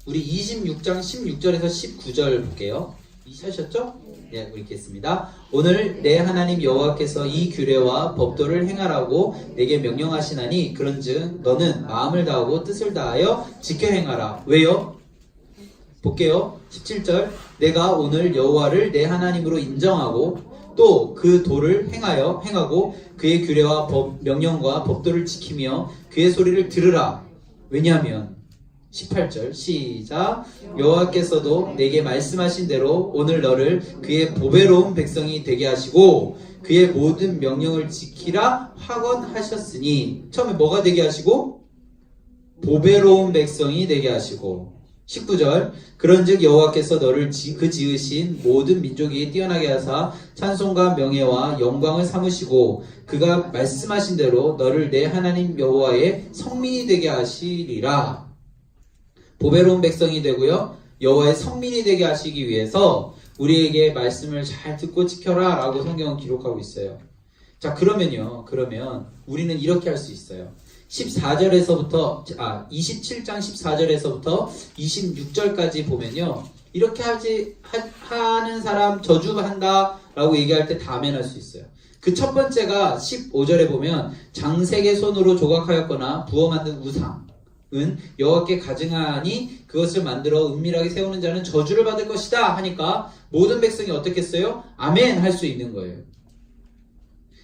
S1: 우리 26장 16절에서 19절 볼게요. 이해하셨죠? 네, 우리 읽겠습니다. 오늘 내 하나님 여호와께서 이 규례와 법도를 행하라고 내게 명령하시나니 그런즉 너는 마음을 다하고 뜻을 다하여 지켜 행하라. 왜요? 볼게요. 17절 내가 오늘 여호와를 내 하나님으로 인정하고 또 그 도를 행하고 그의 규례와 명령과 법도를 지키며 그의 소리를 들으라. 왜냐하면 18절 시작. 여호와께서도 내게 말씀하신 대로 오늘 너를 그의 보배로운 백성이 되게 하시고 그의 모든 명령을 지키라 확언하셨으니, 처음에 뭐가 되게 하시고? 보배로운 백성이 되게 하시고. 19절 그런즉 여호와께서 너를 그 지으신 모든 민족이 뛰어나게 하사 찬송과 명예와 영광을 삼으시고 그가 말씀하신 대로 너를 내 하나님 여호와의 성민이 되게 하시리라. 보배로운 백성이 되고요, 여호와의 성민이 되게 하시기 위해서 우리에게 말씀을 잘 듣고 지켜라 라고 성경은 기록하고 있어요. 자, 그러면 우리는 이렇게 할 수 있어요. 27장 14절에서부터 26절까지 보면요, 이렇게 하는 사람 저주한다 라고 얘기할 때 다 아멘 할 수 있어요. 그 첫 번째가 15절에 보면 장색의 손으로 조각하였거나 부어 만든 우상은 여호와께 가증하니 그것을 만들어 은밀하게 세우는 자는 저주를 받을 것이다 하니까 모든 백성이 어떻게 했어요? 아멘 할 수 있는 거예요.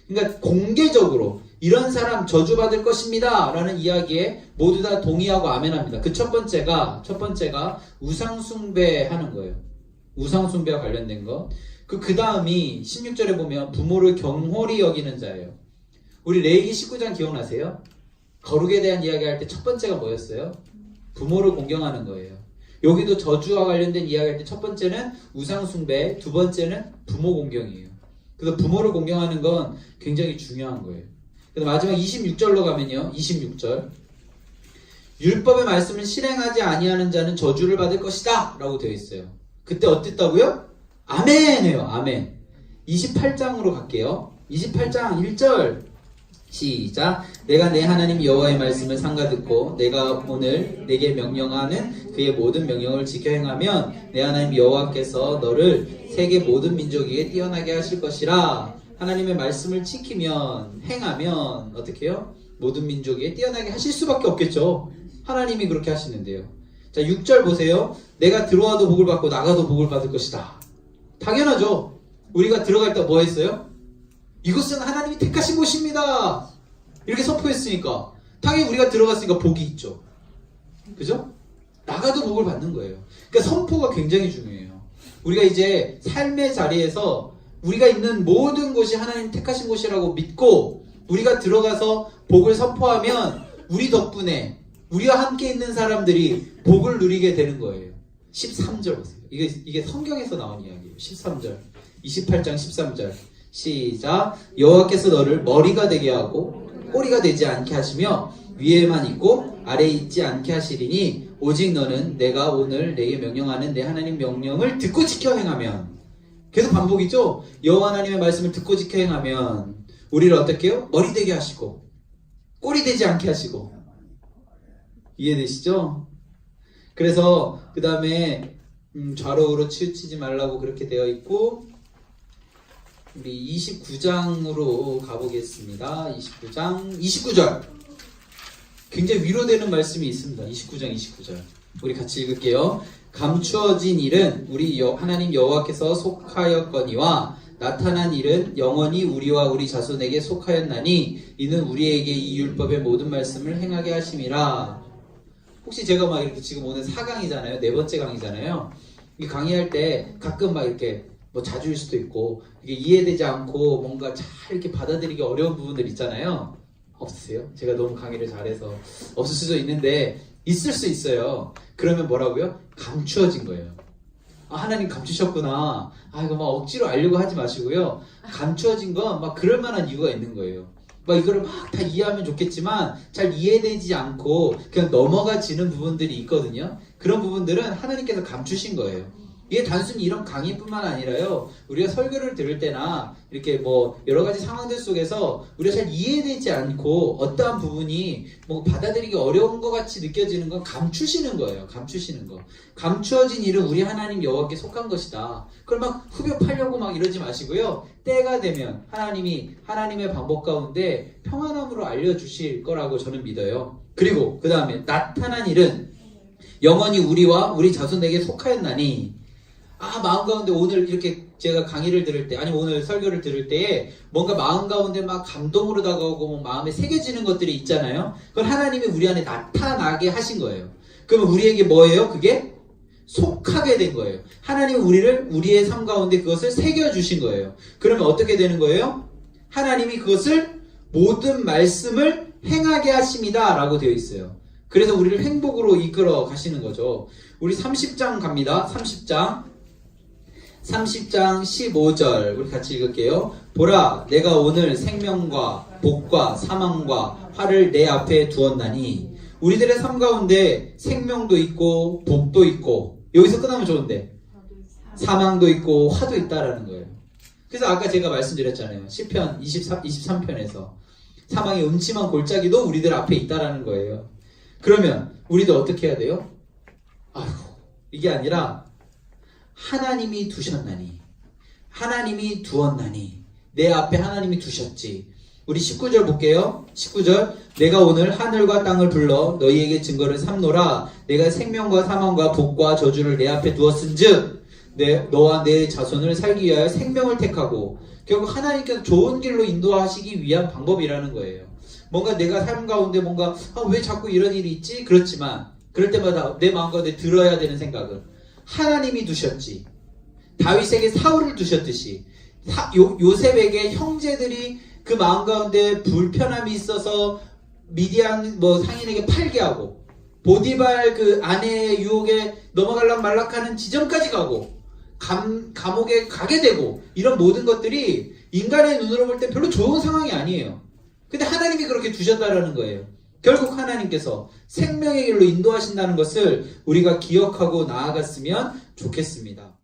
S1: 그러니까 공개적으로 이런 사람 저주받을 것입니다 라는 이야기에 모두 다 동의하고 아멘합니다. 그 첫 번째가 우상숭배하는 거예요. 우상숭배와 관련된 것. 그 다음이 16절에 보면 부모를 경홀히 여기는 자예요. 우리 레위기 19장 기억나세요? 거룩에 대한 이야기 할 때 첫 번째가 뭐였어요? 부모를 공경하는 거예요. 여기도 저주와 관련된 이야기 할 때 첫 번째는 우상숭배, 두 번째는 부모 공경이에요. 그래서 부모를 공경하는 건 굉장히 중요한 거예요. 그래서 마지막 26절로 가면요, 26절 율법의 말씀을 실행하지 아니하는 자는 저주를 받을 것이다 라고 되어 있어요. 그때 어땠다고요? 아멘 해요. 아멘. 28장으로 갈게요. 28장 1절 시작. 내가 내 하나님 여호와의 말씀을 삼가 듣고 내가 오늘 내게 명령하는 그의 모든 명령을 지켜 행하면 내 하나님 여호와께서 너를 세계 모든 민족에게 뛰어나게 하실 것이라. 하나님의 말씀을 지키면, 행하면 어떻게 해요? 모든 민족에게 뛰어나게 하실 수밖에 없겠죠. 하나님이 그렇게 하시는데요. 자, 6절 보세요. 내가 들어와도 복을 받고 나가도 복을 받을 것이다. 당연하죠. 우리가 들어갈 때 뭐 했어요? 이곳은 하나님이 택하신 곳입니다 이렇게 선포했으니까 당연히 우리가 들어갔으니까 복이 있죠. 그죠? 나가도 복을 받는 거예요. 그러니까 선포가 굉장히 중요해요. 우리가 이제 삶의 자리에서 우리가 있는 모든 곳이 하나님 택하신 곳이라고 믿고 우리가 들어가서 복을 선포하면 우리 덕분에 우리와 함께 있는 사람들이 복을 누리게 되는 거예요. 13절 보세요. 이게 성경에서 나온 이야기예요. 13절 28장 13절 시작. 여호와께서 너를 머리가 되게 하고 꼬리가 되지 않게 하시며 위에만 있고 아래에 있지 않게 하시리니 오직 너는 내가 오늘 내게 명령하는 내 하나님 명령을 듣고 지켜 행하면, 계속 반복이죠. 여호와 하나님의 말씀을 듣고 지켜 행하면 우리를 어떻게 해요? 머리 되게 하시고 꼬리 되지 않게 하시고. 이해되시죠? 그래서 그 다음에 좌로우로 치우치지 말라고 그렇게 되어 있고, 우리 29장으로 가보겠습니다. 29절 굉장히 위로되는 말씀이 있습니다. 29절 우리 같이 읽을게요. 감추어진 일은 우리 하나님 여호와께서 속하였거니와 나타난 일은 영원히 우리와 우리 자손에게 속하였나니 이는 우리에게 이 율법의 모든 말씀을 행하게 하심이라. 혹시 제가 막 이렇게 지금 오늘 4강이잖아요. 네 번째 강의잖아요. 이 강의할 때 가끔 막 이렇게 뭐 자주일 수도 있고 이게 이해되지 않고 뭔가 잘 이렇게 받아들이기 어려운 부분들 있잖아요. 없으세요? 제가 너무 강의를 잘해서 없을 수도 있는데 있을 수 있어요. 그러면 뭐라고요? 감추어진 거예요. 아, 하나님 감추셨구나. 아, 이거 막 억지로 알려고 하지 마시고요. 감추어진 건 막 그럴 만한 이유가 있는 거예요. 막 이거를 막 다 이해하면 좋겠지만 잘 이해되지 않고 그냥 넘어가지는 부분들이 있거든요. 그런 부분들은 하나님께서 감추신 거예요. 이게 단순히 이런 강의뿐만 아니라요, 우리가 설교를 들을 때나 이렇게 뭐 여러 가지 상황들 속에서 우리가 잘 이해되지 않고 어떠한 부분이 뭐 받아들이기 어려운 것 같이 느껴지는 건 감추시는 거예요. 감추시는 거. 감추어진 일은 우리 하나님 여호와께 속한 것이다. 그걸 막 후벼파려고 막 이러지 마시고요. 때가 되면 하나님이 하나님의 방법 가운데 평안함으로 알려주실 거라고 저는 믿어요. 그리고 그 다음에 나타난 일은 영원히 우리와 우리 자손에게 속하였나니. 아, 마음 가운데 오늘 이렇게 제가 강의를 들을 때, 아니면 오늘 설교를 들을 때에 뭔가 마음 가운데 막 감동으로 다가오고 뭐 마음에 새겨지는 것들이 있잖아요. 그걸 하나님이 우리 안에 나타나게 하신 거예요. 그러면 우리에게 뭐예요? 그게 속하게 된 거예요. 하나님은 우리를 우리의 삶 가운데 그것을 새겨주신 거예요. 그러면 어떻게 되는 거예요? 하나님이 그것을 모든 말씀을 행하게 하십니다 라고 되어 있어요. 그래서 우리를 행복으로 이끌어 가시는 거죠. 우리 30장 갑니다. 30장 15절 우리 같이 읽을게요. 보라, 내가 오늘 생명과 복과 사망과 화를 내 앞에 두었나니. 우리들의 삶 가운데 생명도 있고 복도 있고, 여기서 끝나면 좋은데 사망도 있고 화도 있다라는 거예요. 그래서 아까 제가 말씀드렸잖아요. 시편 23편에서 사망의 음침한 골짜기도 우리들 앞에 있다라는 거예요. 그러면 우리도 어떻게 해야 돼요? 아이고, 이게 아니라 하나님이 두셨나니, 하나님이 두었나니, 내 앞에 하나님이 두셨지. 우리 19절 볼게요. 19절, 내가 오늘 하늘과 땅을 불러 너희에게 증거를 삼노라. 내가 생명과 사망과 복과 저주를 내 앞에 두었은즉 너와 내 자손을 살기 위하여 생명을 택하고. 결국 하나님께서 좋은 길로 인도하시기 위한 방법이라는 거예요. 뭔가 내가 삶 가운데 뭔가 왜 자꾸 이런 일이 있지? 그렇지만 그럴 때마다 내 마음 가운데 들어야 되는 생각은 하나님이 두셨지. 다윗에게 사울을 두셨듯이 요셉에게 형제들이 그 마음 가운데 불편함이 있어서 미디안 상인에게 팔게 하고, 보디발 그 아내의 유혹에 넘어갈락 말락하는 지점까지 가고, 감옥에 가게 되고, 이런 모든 것들이 인간의 눈으로 볼 때 별로 좋은 상황이 아니에요. 근데 하나님이 그렇게 두셨다라는 거예요. 결국 하나님께서 생명의 길로 인도하신다는 것을 우리가 기억하고 나아갔으면 좋겠습니다.